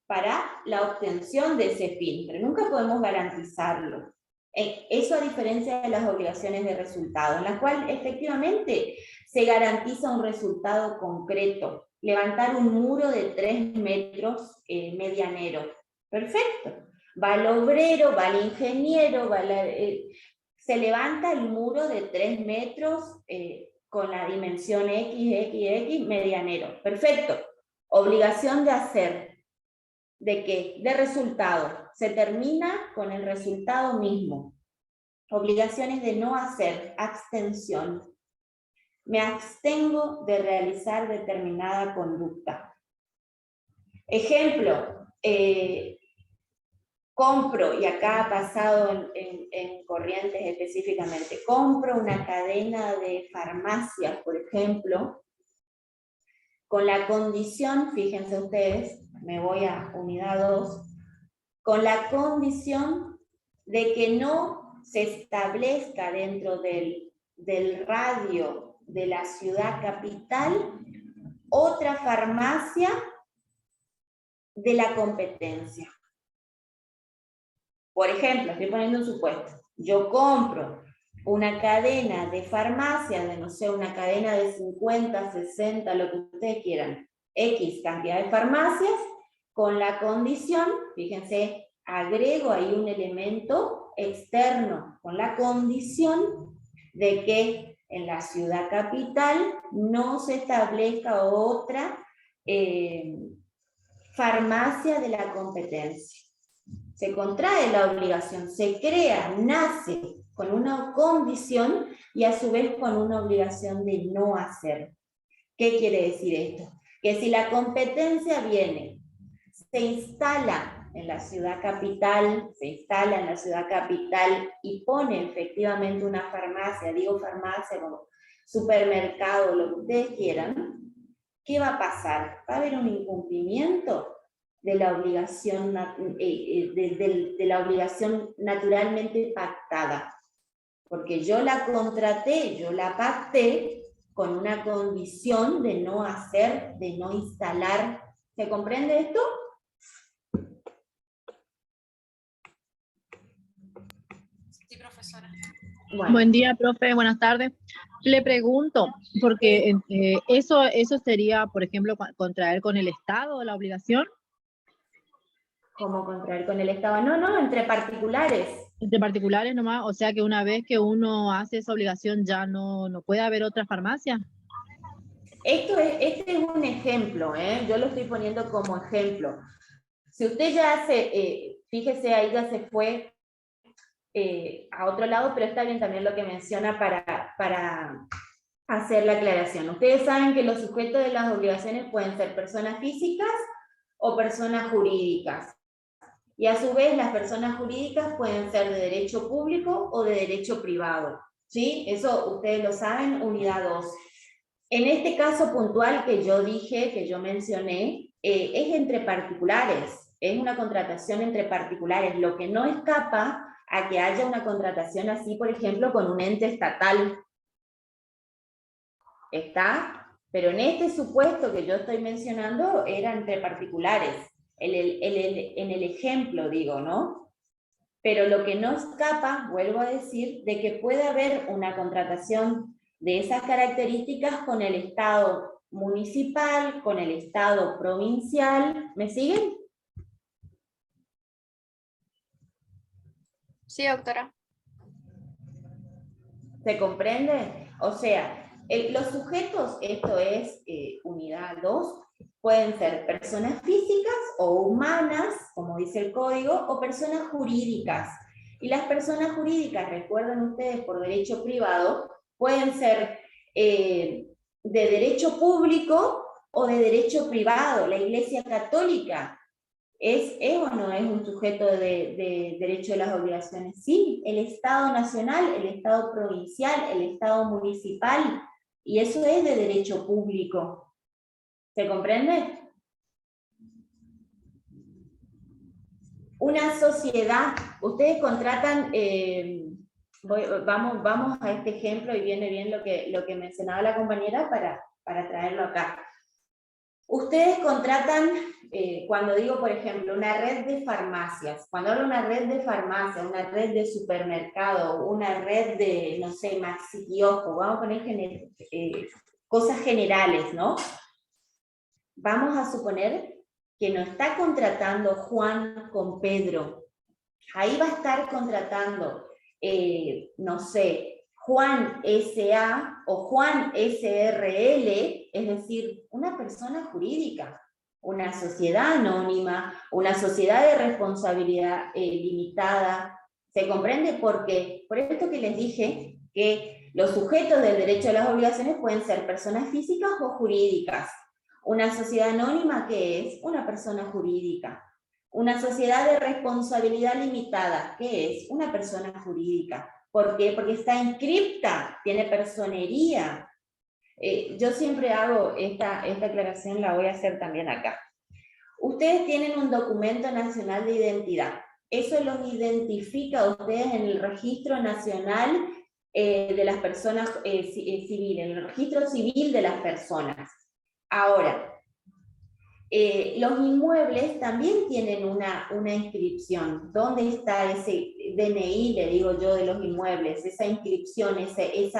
para la obtención de ese fin, pero nunca podemos garantizarlo. Eso a diferencia de las obligaciones de resultado, en la cual efectivamente se garantiza un resultado concreto. Levantar un muro de 3 metros medianero. Perfecto. Va el obrero, va el ingeniero, se levanta el muro de 3 metros con la dimensión X medianero. Perfecto. Obligación de hacer. ¿De qué? De resultado. Se termina con el resultado mismo. Obligaciones de no hacer, abstención. Me abstengo de realizar determinada conducta. Ejemplo, compro, y acá ha pasado en Corrientes específicamente, compro una cadena de farmacias, por ejemplo, con la condición, fíjense ustedes, me voy a unidad 2, con la condición de que no se establezca dentro del radio de la ciudad capital otra farmacia de la competencia. Por ejemplo, estoy poniendo un supuesto. Yo compro una cadena de farmacia, de no sé, una cadena de 50, 60, lo que ustedes quieran, X cantidad de farmacias, con la condición, fíjense, agrego ahí un elemento externo, con la condición de que en la ciudad capital no se establezca otra farmacia de la competencia. Se contrae la obligación, se crea, nace con una condición y a su vez con una obligación de no hacer. ¿Qué quiere decir esto? Que si la competencia viene, se instala en la ciudad capital, y pone efectivamente una farmacia, digo farmacia como supermercado, lo que ustedes quieran, ¿qué va a pasar? Va a haber un incumplimiento de la obligación, de la obligación naturalmente pactada. Porque yo la contraté, yo la pacté con una condición de no hacer, de no instalar. ¿Se comprende esto? Sí, profesora. Bueno. Buen día, profe, buenas tardes. Le pregunto, porque eso sería, por ejemplo, contraer con el Estado la obligación. ¿Cómo contraer con el Estado? No, entre particulares. Entre particulares nomás, o sea que una vez que uno hace esa obligación ya no puede haber otra farmacia. Este es un ejemplo, yo lo estoy poniendo como ejemplo. Si usted ya hace, fíjese ahí ya se fue a otro lado, pero está bien también lo que menciona para hacer la aclaración. Ustedes saben que los sujetos de las obligaciones pueden ser personas físicas o personas jurídicas. Y a su vez las personas jurídicas pueden ser de derecho público o de derecho privado. ¿Sí? Eso ustedes lo saben, unidad 2. En este caso puntual que yo dije, que yo mencioné, es entre particulares, es una contratación entre particulares, lo que no escapa a que haya una contratación así, por ejemplo, con un ente estatal. ¿Está? Pero en este supuesto que yo estoy mencionando era entre particulares, en el ejemplo digo, ¿no? Pero lo que no escapa, vuelvo a decir, de que puede haber una contratación de esas características con el Estado municipal, con el Estado provincial. ¿Me siguen? Sí, doctora. ¿Se comprende? O sea, los sujetos, esto es unidad 2, pueden ser personas físicas o humanas, como dice el código, o personas jurídicas. Y las personas jurídicas, recuerden ustedes, por derecho privado, pueden ser de derecho público o de derecho privado. La Iglesia Católica ¿es o no es un sujeto de derecho de las obligaciones? Sí, el Estado nacional, el Estado provincial, el Estado municipal, y eso es de derecho público. ¿Se comprende? Una sociedad, ustedes contratan, vamos a este ejemplo y viene bien lo que mencionaba la compañera para traerlo acá. Ustedes contratan, cuando digo, por ejemplo, una red de farmacias, cuando hablo de una red de farmacias, una red de supermercado, una red de, no sé, maxi kiosco, vamos a poner cosas generales, ¿no? Vamos a suponer que no está contratando Juan con Pedro. Ahí va a estar contratando, no sé, Juan S.A. o Juan S.R.L., es decir, una persona jurídica, una sociedad anónima, una sociedad de responsabilidad limitada. ¿Se comprende? Porque, por esto que les dije, que los sujetos del derecho a las obligaciones pueden ser personas físicas o jurídicas. Una sociedad anónima, ¿qué es? Una persona jurídica. Una sociedad de responsabilidad limitada, ¿qué es? Una persona jurídica. ¿Por qué? Porque está inscripta, tiene personería. Yo siempre hago esta aclaración, la voy a hacer también acá. Ustedes tienen un documento nacional de identidad. Eso los identifica a ustedes en el registro nacional de las personas civiles, en el registro civil de las personas. Ahora, los inmuebles también tienen una inscripción. ¿Dónde está ese DNI, le digo yo, de los inmuebles? Esa inscripción, ese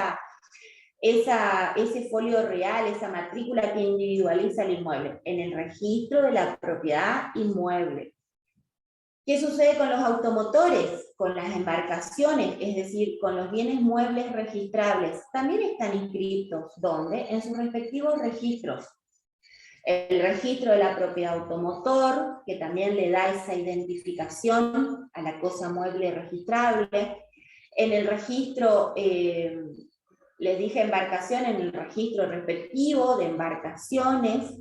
folio real, esa matrícula que individualiza el inmueble. En el registro de la propiedad inmueble. ¿Qué sucede con los automotores? Con las embarcaciones, es decir, con los bienes muebles registrables. También están inscritos. ¿Dónde? En sus respectivos registros. El registro de la propiedad automotor, que también le da esa identificación a la cosa mueble registrable. En el registro, les dije embarcación, en el registro respectivo de embarcaciones.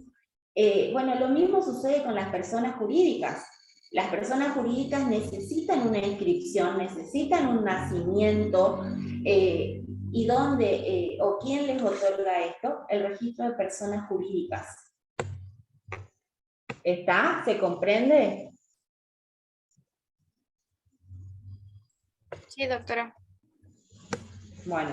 Bueno, lo mismo sucede con las personas jurídicas. Las personas jurídicas necesitan una inscripción, necesitan un nacimiento, ¿y dónde o quién les otorga esto? El registro de personas jurídicas. ¿Está? ¿Se comprende? Sí, doctora. Bueno,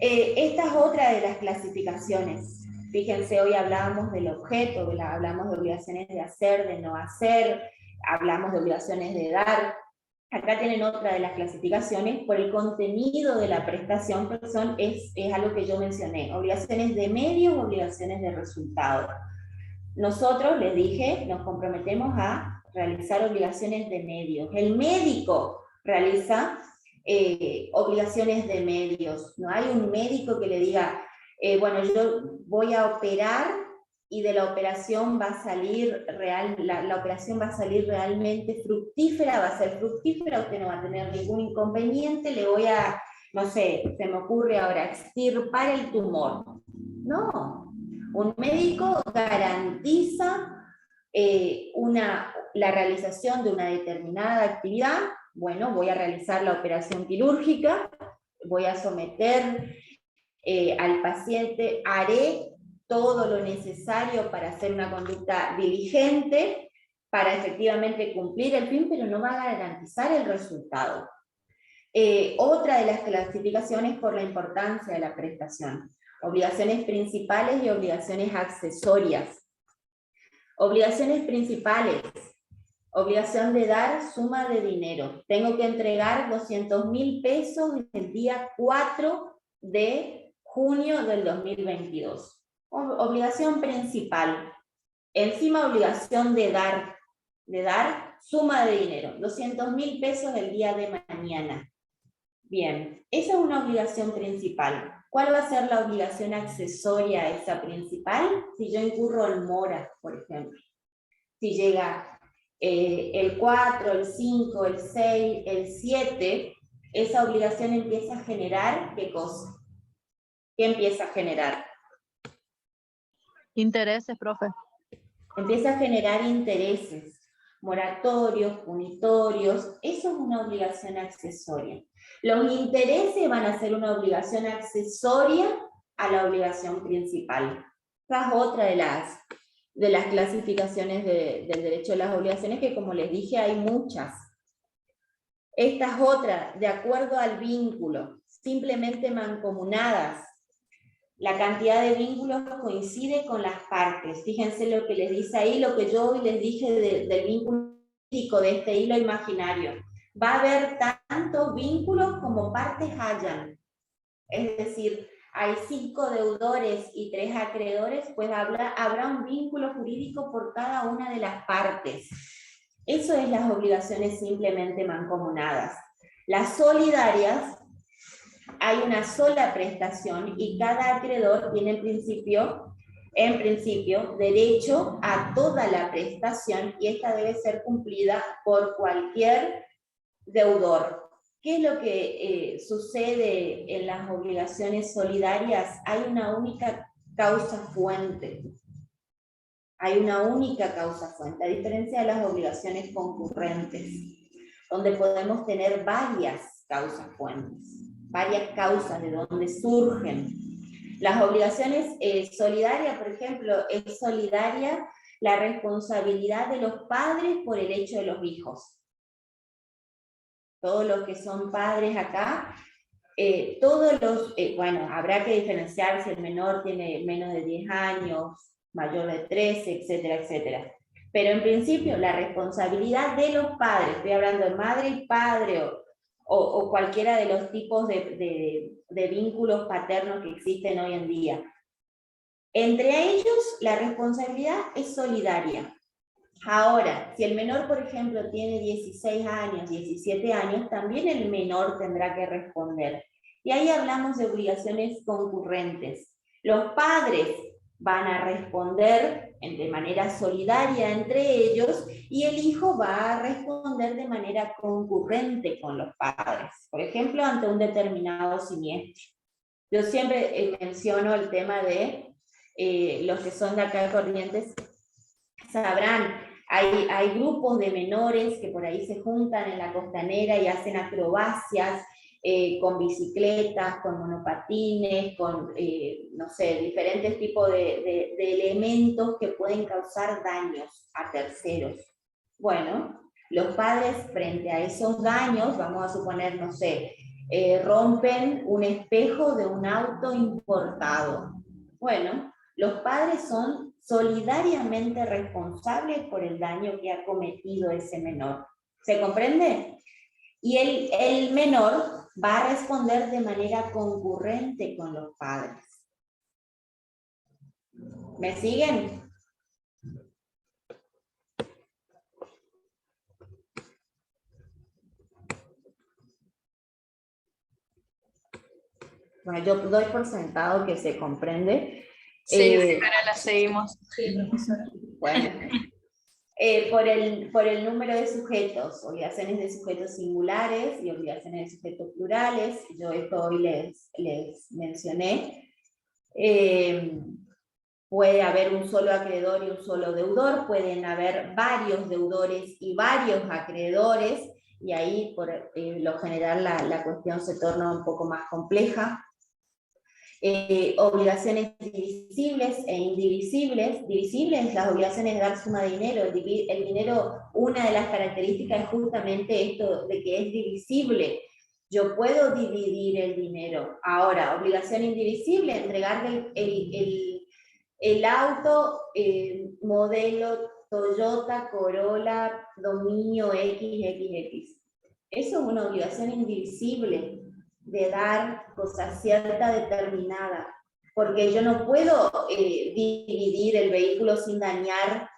esta es otra de las clasificaciones. Fíjense, hoy hablábamos del objeto, hablamos de obligaciones de hacer, de no hacer, hablamos de obligaciones de dar. Acá tienen otra de las clasificaciones por el contenido de la prestación, que es algo que yo mencioné, obligaciones de medios, obligaciones de resultado. Nosotros, les dije, nos comprometemos a realizar obligaciones de medios. El médico realiza obligaciones de medios. No hay un médico que le diga, bueno, yo voy a operar y de la operación va a salir la operación va a salir realmente fructífera, va a ser fructífera, usted no va a tener ningún inconveniente, le voy a, no sé, se me ocurre ahora, extirpar el tumor. No, un médico garantiza la realización de una determinada actividad. Bueno, voy a realizar la operación quirúrgica, voy a someter al paciente, haré todo lo necesario para hacer una conducta diligente, para efectivamente cumplir el fin, pero no va a garantizar el resultado. Otra de las clasificaciones por la importancia de la prestación. Obligaciones principales y obligaciones accesorias. Obligaciones principales. Obligación de dar suma de dinero. Tengo que entregar 200.000 pesos el día 4 de junio del 2022. Obligación principal. Encima obligación de dar suma de dinero. 200.000 pesos el día de mañana. Bien, esa es una obligación principal. ¿Cuál va a ser la obligación accesoria a esa principal? Si yo incurro en mora, por ejemplo. Si llega el 4, el 5, el 6, el 7, esa obligación empieza a generar, ¿qué cosa? ¿Qué empieza a generar? Intereses, profe. Empieza a generar intereses, moratorios, punitorios, eso es una obligación accesoria. Los intereses van a ser una obligación accesoria a la obligación principal. Esa es otra de las clasificaciones del derecho de las obligaciones, que como les dije hay muchas. Esta es otra, de acuerdo al vínculo, simplemente mancomunadas. La cantidad de vínculos coincide con las partes. Fíjense lo que les dice ahí, lo que yo hoy les dije del vínculo físico, de este hilo imaginario. Va a haber tantos vínculos como partes hayan. Es decir, hay 5 deudores y 3 acreedores, pues habrá un vínculo jurídico por cada una de las partes. Eso es las obligaciones simplemente mancomunadas. Las solidarias, hay una sola prestación y cada acreedor tiene en principio, derecho a toda la prestación y esta debe ser cumplida por cualquier deudor. ¿Qué es lo que sucede en las obligaciones solidarias? Hay una única causa fuente. Hay una única causa fuente, a diferencia de las obligaciones concurrentes, donde podemos tener varias causas fuentes, varias causas de donde surgen. Las obligaciones solidarias, por ejemplo, es solidaria la responsabilidad de los padres por el hecho de los hijos. Todos los que son padres acá, bueno, habrá que diferenciar si el menor tiene menos de 10 años, mayor de 13, etcétera, etcétera. Pero en principio la responsabilidad de los padres, estoy hablando de madre y padre, o cualquiera de los tipos de vínculos paternos que existen hoy en día. Entre ellos, la responsabilidad es solidaria. Ahora, si el menor, por ejemplo, tiene 16 años, 17 años, también el menor tendrá que responder. Y ahí hablamos de obligaciones concurrentes. Los padres van a responder de manera solidaria entre ellos y el hijo va a responder de manera concurrente con los padres. Por ejemplo, ante un determinado siniestro. Yo siempre menciono el tema de los que son de acá de Corrientes, sabrán, hay grupos de menores que por ahí se juntan en la costanera y hacen acrobacias con bicicletas, con monopatines, con, no sé, diferentes tipos de elementos que pueden causar daños a terceros. Bueno, los padres frente a esos daños, vamos a suponer, no sé, rompen un espejo de un auto importado. Bueno, los padres son solidariamente responsables por el daño que ha cometido ese menor. ¿Se comprende? Y el menor va a responder de manera concurrente con los padres. ¿Me siguen? Bueno, yo doy por sentado que se comprende. Sí, ahora la seguimos. Sí, profesora. Bueno, por el número de sujetos, obligaciones de sujetos singulares y obligaciones de sujetos plurales, yo esto hoy les mencioné. Puede haber un solo acreedor y un solo deudor, pueden haber varios deudores y varios acreedores, y ahí por lo general la cuestión se torna un poco más compleja. Obligaciones divisibles e indivisibles. Divisibles, las obligaciones de dar suma de dinero. El dinero, una de las características es justamente esto de que es divisible. Yo puedo dividir el dinero. Ahora, obligación indivisible, entregarle el auto modelo Toyota Corolla dominio XXX. Eso es una obligación indivisible, de dar cosa cierta determinada, porque yo no puedo dividir el vehículo sin dañar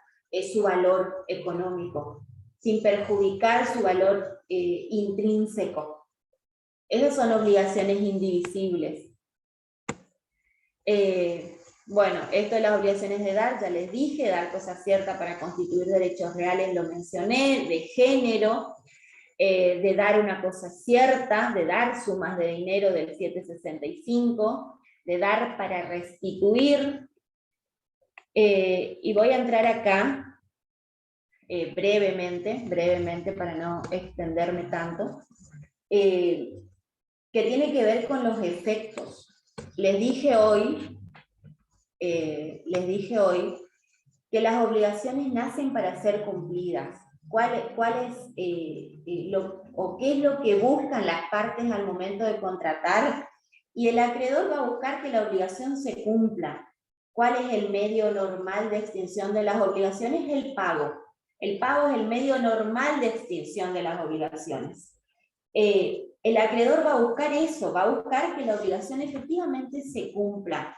su valor económico, sin perjudicar su valor intrínseco. Esas son obligaciones indivisibles. Bueno, esto de las obligaciones de dar, ya les dije, dar cosas ciertas para constituir derechos reales, lo mencioné, de género, de dar una cosa cierta, de dar sumas de dinero del 765, de dar para restituir, y voy a entrar acá, brevemente, para no extenderme tanto, que tiene que ver con los efectos. Les dije hoy que las obligaciones nacen para ser cumplidas. ¿Qué es lo que buscan las partes al momento de contratar? Y el acreedor va a buscar que la obligación se cumpla. ¿Cuál es el medio normal de extinción de las obligaciones? El pago. El pago es el medio normal de extinción de las obligaciones. El acreedor va a buscar eso, va a buscar que la obligación efectivamente se cumpla.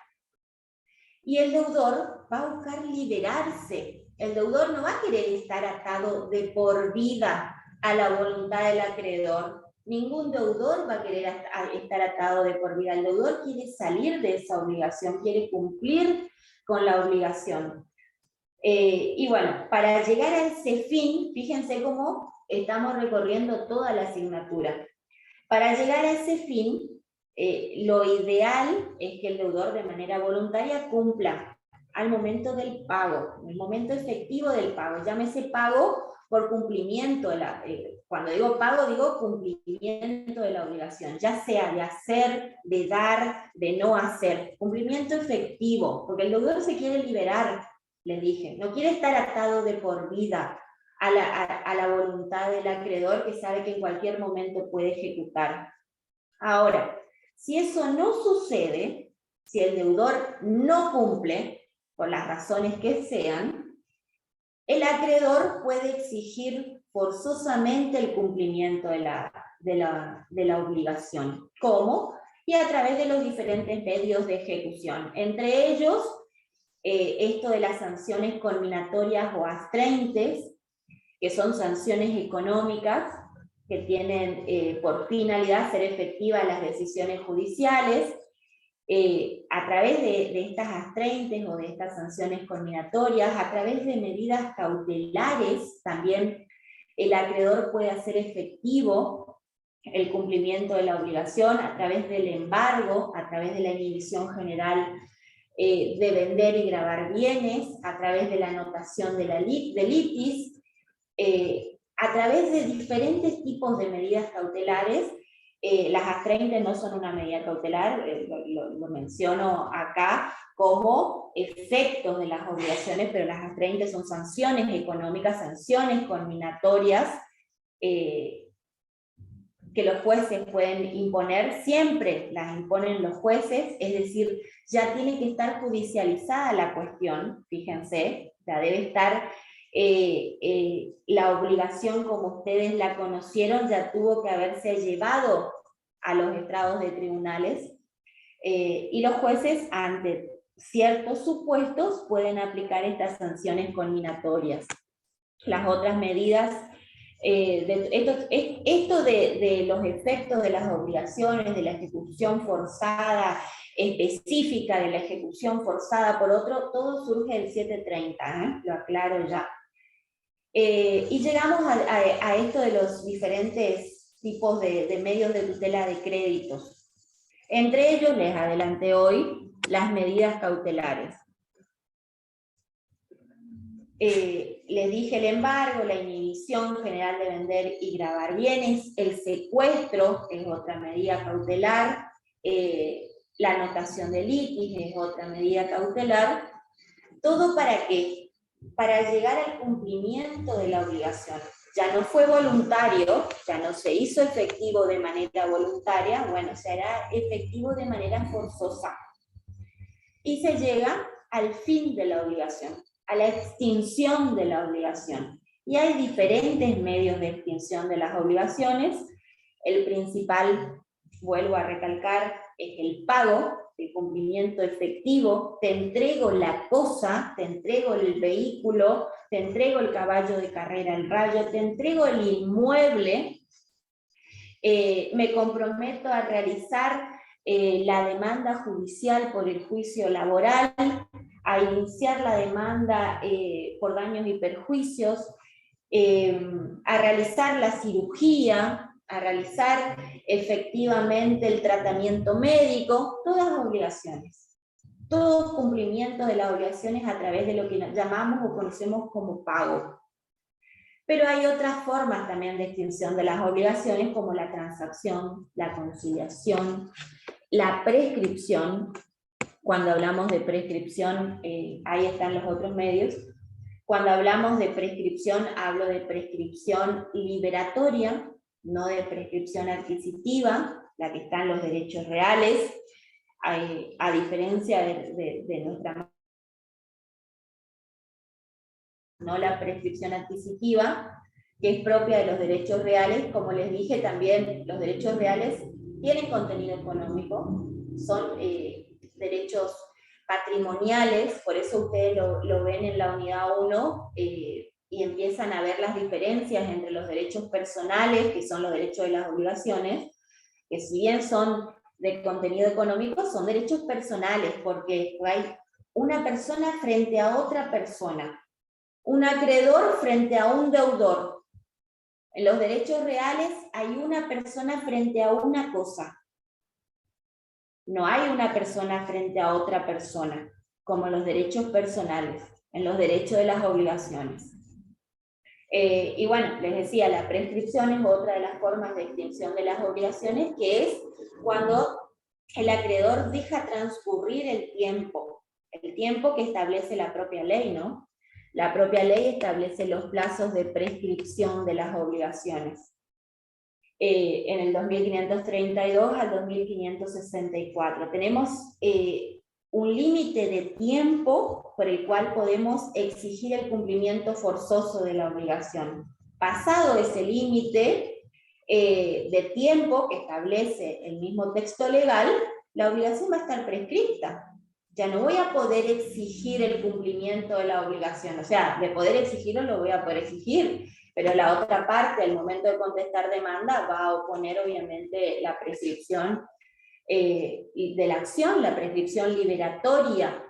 Y el deudor va a buscar liberarse. El deudor no va a querer estar atado de por vida a la voluntad del acreedor. Ningún deudor va a querer estar atado de por vida. El deudor quiere salir de esa obligación, quiere cumplir con la obligación. Y bueno, para llegar a ese fin, fíjense cómo estamos recorriendo toda la asignatura. Para llegar a ese fin, lo ideal es que el deudor de manera voluntaria cumpla al momento del pago, en el momento efectivo del pago. Llámese pago por cumplimiento, cuando digo pago digo cumplimiento de la obligación, ya sea de hacer, de dar, de no hacer, cumplimiento efectivo, porque el deudor se quiere liberar, les dije, no quiere estar atado de por vida a la voluntad del acreedor que sabe que en cualquier momento puede ejecutar. Ahora, si eso no sucede, si el deudor no cumple, por las razones que sean, el acreedor puede exigir forzosamente el cumplimiento de la obligación. ¿Cómo? Y a través de los diferentes medios de ejecución. Entre ellos, esto de las sanciones conminatorias o astreintes, que son sanciones económicas, que tienen por finalidad hacer efectivas las decisiones judiciales. A través de estas astreintes o de estas sanciones conminatorias, a través de medidas cautelares, también el acreedor puede hacer efectivo el cumplimiento de la obligación, a través del embargo, a través de la inhibición general de vender y gravar bienes, a través de la anotación de litis, a través de diferentes tipos de medidas cautelares. Las astreintes no son una medida cautelar, lo menciono acá como efectos de las obligaciones, pero las astreintes son sanciones económicas, sanciones conminatorias, que los jueces pueden imponer, siempre las imponen los jueces, es decir, ya tiene que estar judicializada la cuestión, fíjense, ya debe estar la obligación como ustedes la conocieron, ya tuvo que haberse llevado a los estrados de tribunales, y los jueces ante ciertos supuestos pueden aplicar estas sanciones conminatorias. Las otras medidas, esto de los efectos de las obligaciones, de la ejecución forzada, específica de la ejecución forzada por otro, todo surge del 730, lo aclaro ya. Y llegamos a esto de los diferentes tipos de medios de tutela de créditos. Entre ellos, les adelanté hoy, las medidas cautelares. Les dije el embargo, la inhibición general de vender y gravar bienes, el secuestro es otra medida cautelar, la anotación de litis es otra medida cautelar. ¿Todo para qué? Para llegar al cumplimiento de la obligación. Ya no fue voluntario, ya no se hizo efectivo de manera voluntaria, bueno, se hará efectivo de manera forzosa. Y se llega al fin de la obligación, a la extinción de la obligación. Y hay diferentes medios de extinción de las obligaciones. El principal, vuelvo a recalcar, es el pago, el cumplimiento efectivo. Te entrego la cosa, te entrego el vehículo, te entrego el caballo de carrera, el rayo, te entrego el inmueble, me comprometo a realizar la demanda judicial por el juicio laboral, a iniciar la demanda por daños y perjuicios, a realizar la cirugía, a realizar efectivamente el tratamiento médico, todas obligaciones, todos cumplimientos de las obligaciones a través de lo que llamamos o conocemos como pago. Pero hay otras formas también de extinción de las obligaciones, como la transacción, la conciliación, la prescripción. Cuando hablamos de prescripción, ahí están los otros medios. Cuando hablamos de prescripción, hablo de prescripción liberatoria, no de prescripción adquisitiva, la que está en los derechos reales, a diferencia de nuestra... no la prescripción adquisitiva, que es propia de los derechos reales. Como les dije, también los derechos reales tienen contenido económico, son derechos patrimoniales, por eso ustedes lo ven en la unidad 1, y empiezan a ver las diferencias entre los derechos personales, que son los derechos de las obligaciones, que si bien son de contenido económico, son derechos personales, porque hay una persona frente a otra persona, un acreedor frente a un deudor. En los derechos reales hay una persona frente a una cosa. No hay una persona frente a otra persona, como en los derechos personales, en los derechos de las obligaciones. Y bueno, les decía, la prescripción es otra de las formas de extinción de las obligaciones, que es cuando el acreedor deja transcurrir el tiempo que establece la propia ley, ¿no? La propia ley establece los plazos de prescripción de las obligaciones. En el 2532 al 2564. Tenemos un límite de tiempo por el cual podemos exigir el cumplimiento forzoso de la obligación. Pasado ese límite de tiempo que establece el mismo texto legal, la obligación va a estar prescripta. Ya no voy a poder exigir el cumplimiento de la obligación. O sea, de poder exigirlo lo voy a poder exigir, pero la otra parte, al momento de contestar demanda, va a oponer obviamente la prescripción de la acción, la prescripción liberatoria,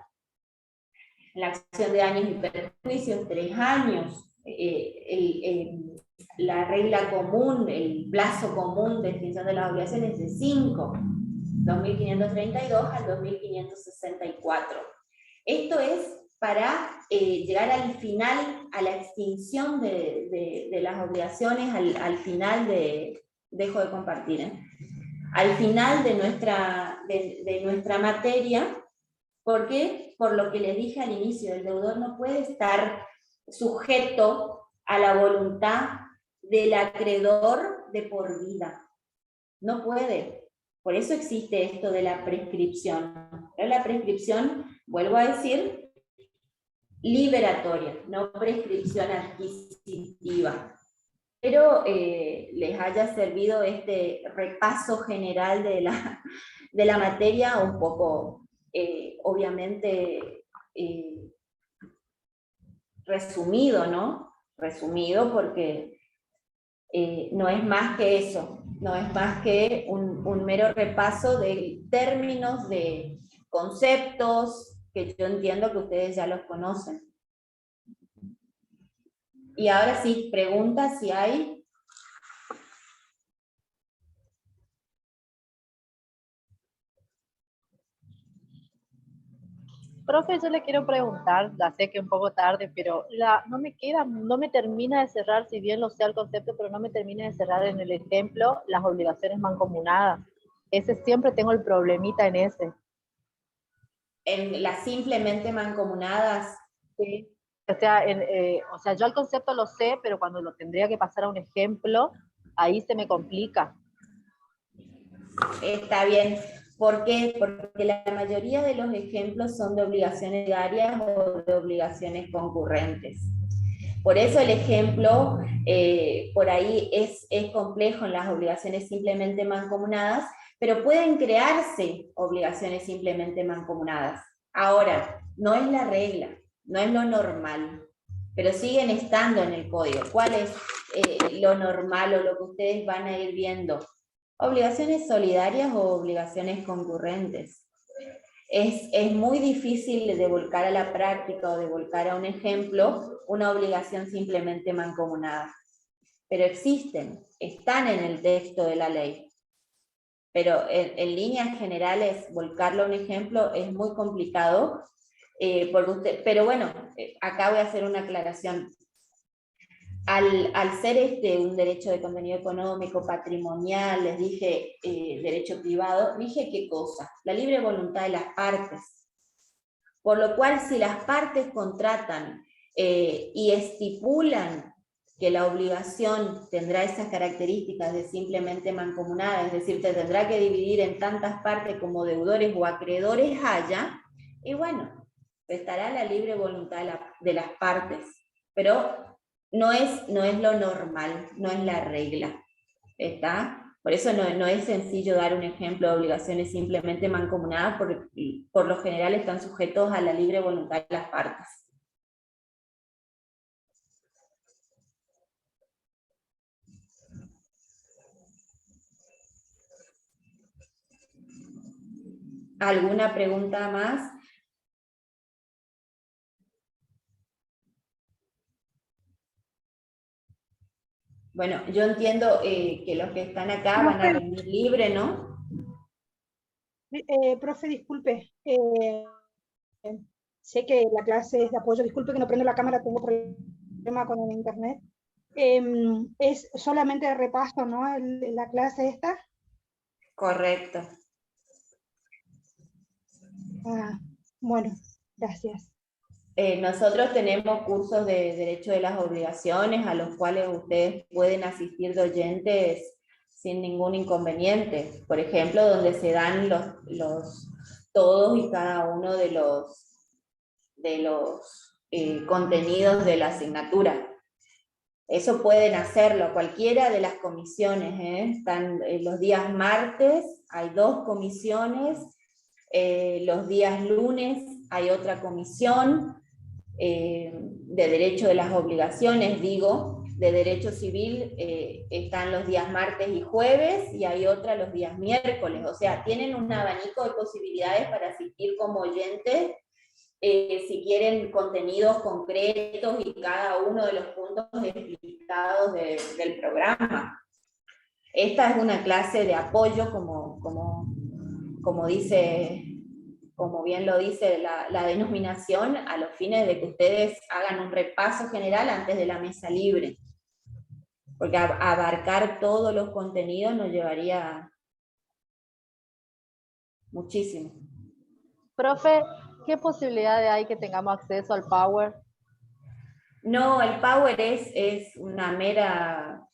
la acción de daños y perjuicios, 3 años, la regla común, el plazo común de extinción de las obligaciones de 5, 2532 al 2564. Esto es para llegar al final, a la extinción de las obligaciones, al final de... Dejo de compartir, al final de nuestra materia. ¿Por qué? Por lo que les dije al inicio, el deudor no puede estar sujeto a la voluntad del acreedor de por vida. No puede. Por eso existe esto de la prescripción. Pero la prescripción, vuelvo a decir, liberatoria, no prescripción adquisitiva. Espero les haya servido este repaso general de la materia, un poco, obviamente, resumido, ¿no? Resumido porque no es más que eso, no es más que un mero repaso de términos, de conceptos, que yo entiendo que ustedes ya los conocen. Y ahora sí, preguntas si hay. Profe, yo le quiero preguntar, ya sé que un poco tarde, pero no me termina de cerrar, si bien lo sé el concepto, pero no me termina de cerrar en el ejemplo las obligaciones mancomunadas. Ese siempre tengo el problemita en ese. En las simplemente mancomunadas. Sí. O sea, yo el concepto lo sé, pero cuando lo tendría que pasar a un ejemplo, ahí se me complica. Está bien. ¿Por qué? Porque la mayoría de los ejemplos son de obligaciones diarias o de obligaciones concurrentes. Por eso el ejemplo por ahí es complejo en las obligaciones simplemente mancomunadas, pero pueden crearse obligaciones simplemente mancomunadas. Ahora, no es la regla, no es lo normal, pero siguen estando en el código. ¿Cuál es lo normal o lo que ustedes van a ir viendo? Obligaciones solidarias o obligaciones concurrentes. Es muy difícil de volcar a la práctica o de volcar a un ejemplo una obligación simplemente mancomunada. Pero existen, están en el texto de la ley. Pero en líneas generales, volcarlo a un ejemplo es muy complicado. Pero bueno, acá voy a hacer una aclaración. Al ser un derecho de contenido económico, patrimonial, les dije derecho privado, dije qué cosa, la libre voluntad de las partes. Por lo cual, si las partes contratan y estipulan que la obligación tendrá esas características de simplemente mancomunada, es decir, se tendrá que dividir en tantas partes como deudores o acreedores haya, y bueno, estará la libre voluntad de las partes, pero no es lo normal, no es la regla, ¿está? Por eso no es sencillo dar un ejemplo de obligaciones simplemente mancomunadas, porque por lo general están sujetos a la libre voluntad de las partes. ¿Alguna pregunta más? Bueno, yo entiendo que los que están acá van a rendir libre, ¿no? Profe, disculpe. Sé que la clase es de apoyo. Disculpe que no prendo la cámara, tengo problema con el internet. Es solamente de repaso, ¿no? La clase esta. Correcto. Bueno, gracias. Nosotros tenemos cursos de Derecho de las Obligaciones a los cuales ustedes pueden asistir de oyentes sin ningún inconveniente. Por ejemplo, donde se dan todos y cada uno de los contenidos de la asignatura. Eso pueden hacerlo cualquiera de las comisiones. Están los días martes, hay 2 comisiones, los días lunes hay otra comisión, de Derecho de las Obligaciones, digo, de Derecho Civil están los días martes y jueves, y hay otra los días miércoles. O sea, tienen un abanico de posibilidades para asistir como oyentes, si quieren contenidos concretos y cada uno de los puntos explicados del programa. Esta es una clase de apoyo, como bien lo dice la denominación, a los fines de que ustedes hagan un repaso general antes de la mesa libre. Porque abarcar todos los contenidos nos llevaría muchísimo. Profe, ¿qué posibilidades hay que tengamos acceso al Power? No, el Power es una mera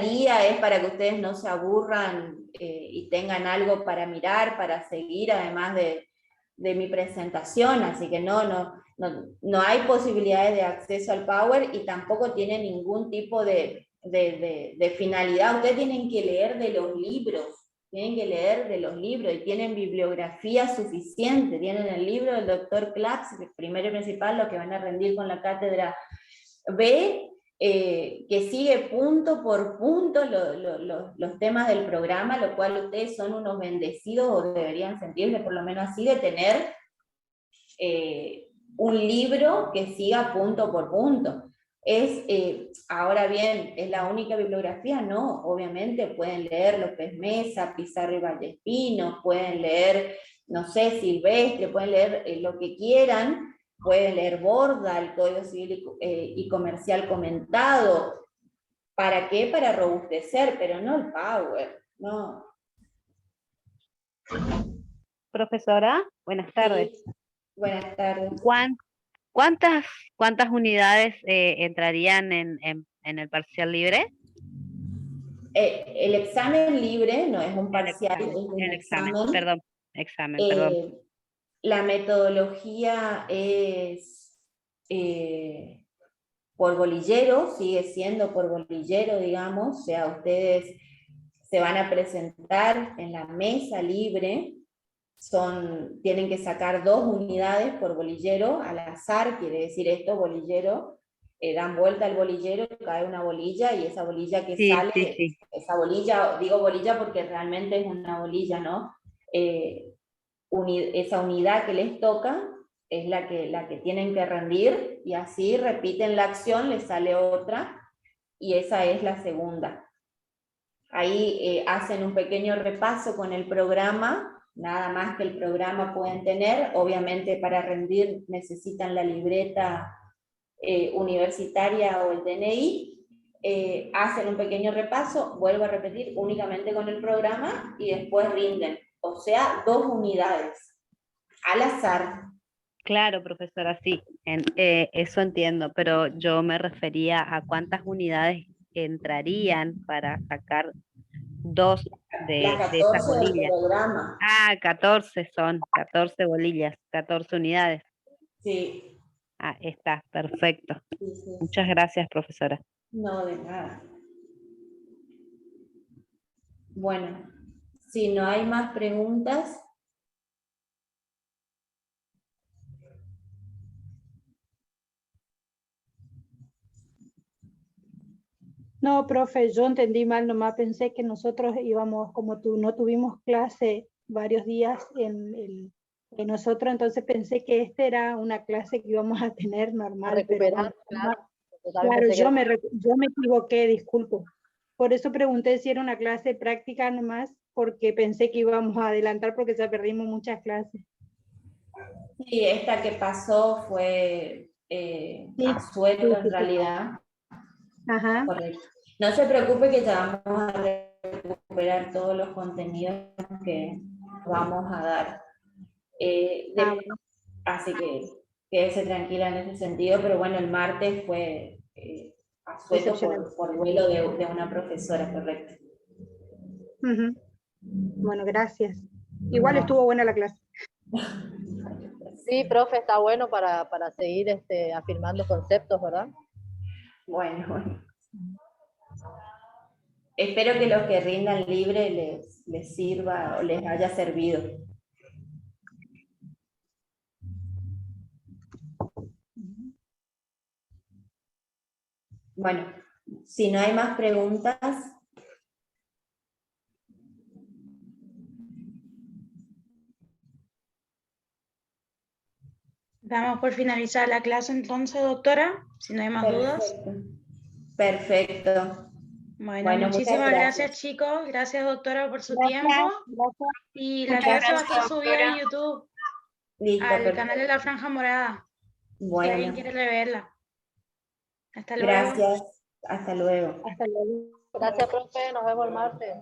guía, es para que ustedes no se aburran y tengan algo para mirar, para seguir, además de mi presentación, así que no hay posibilidades de acceso al Power y tampoco tiene ningún tipo de finalidad. Ustedes tienen que leer de los libros, y tienen bibliografía suficiente, tienen el libro del doctor Claps, primero y principal, lo que van a rendir con la cátedra B, que sigue punto por punto los temas del programa, lo cual ustedes son unos bendecidos, o deberían sentirse por lo menos así, de tener un libro que siga punto por punto. Ahora bien, ¿es la única bibliografía? No, obviamente pueden leer López Mesa, Pizarro y Vallespino, pueden leer, no sé, Silvestre, pueden leer lo que quieran, pueden leer Borda, el Código Civil y Comercial comentado. ¿Para qué? Para robustecer, pero no el Power, no. Profesora, buenas tardes. Sí, buenas tardes. ¿Cuántas unidades entrarían en el parcial libre? El examen libre no es un parcial, es un examen. Perdón. La metodología es por bolillero, sigue siendo por bolillero, digamos, o sea, ustedes se van a presentar en la mesa libre, tienen que sacar 2 unidades por bolillero, al azar, quiere decir esto, bolillero, dan vuelta el bolillero, cae una bolilla y esa bolilla que Sí, sale, sí, sí. esa bolilla, digo bolilla porque realmente es una bolilla, ¿no? Esa unidad que les toca es la que tienen que rendir y así repiten la acción, les sale otra y esa es la segunda. Ahí hacen un pequeño repaso con el programa, nada más que el programa pueden tener, obviamente para rendir necesitan la libreta universitaria o el DNI, hacen un pequeño repaso, vuelvo a repetir, únicamente con el programa y después rinden, o sea, 2 unidades, al azar. Claro, profesora, sí, eso entiendo, pero yo me refería a cuántas unidades entrarían para sacar 2 Las de esas 14 del bolillas. programa. Ah, 14 son, 14 bolillas, 14 unidades. Sí. Ah, está, perfecto. Sí, sí. Muchas gracias, profesora. No, de nada. Bueno, si no hay más preguntas. No, profe, yo entendí mal, nomás pensé que nosotros íbamos, como tú, no tuvimos clase varios días en nosotros, entonces pensé que esta era una clase que íbamos a tener A normal, pero recuperar, claro. Yo también claro, pensé que yo me equivoqué, disculpo. Por eso pregunté si era una clase práctica nomás, porque pensé que íbamos a adelantar porque ya perdimos muchas clases. Sí, esta que pasó fue Sí, asueto sí, en sí, sí. realidad. Ajá. Correcto. No se preocupe que ya vamos a recuperar todos los contenidos que vamos a dar. Bueno. Así que quédese tranquila en ese sentido, pero bueno, el martes fue asueto Excepcional. por vuelo de una profesora, correcto. Ujú. Bueno, gracias. Igual No. estuvo buena la clase. sí, profe, está bueno para seguir afirmando conceptos, ¿verdad? Bueno. Espero que los que rindan libre les sirva o les haya servido. Bueno, si no hay más preguntas. Damos por finalizar la clase entonces, doctora, si no hay más dudas. Perfecto. Bueno, muchas muchísimas gracias, chicos. Gracias, doctora, por su tiempo. Gracias. Y la Muchas clase va a gracias, estar subida en doctora. YouTube, Listo, al perfecto. canal de la Franja Morada, si alguien Bueno, quiere verla. Hasta luego. gracias. Hasta luego. Hasta luego. Gracias, profe, nos vemos el martes.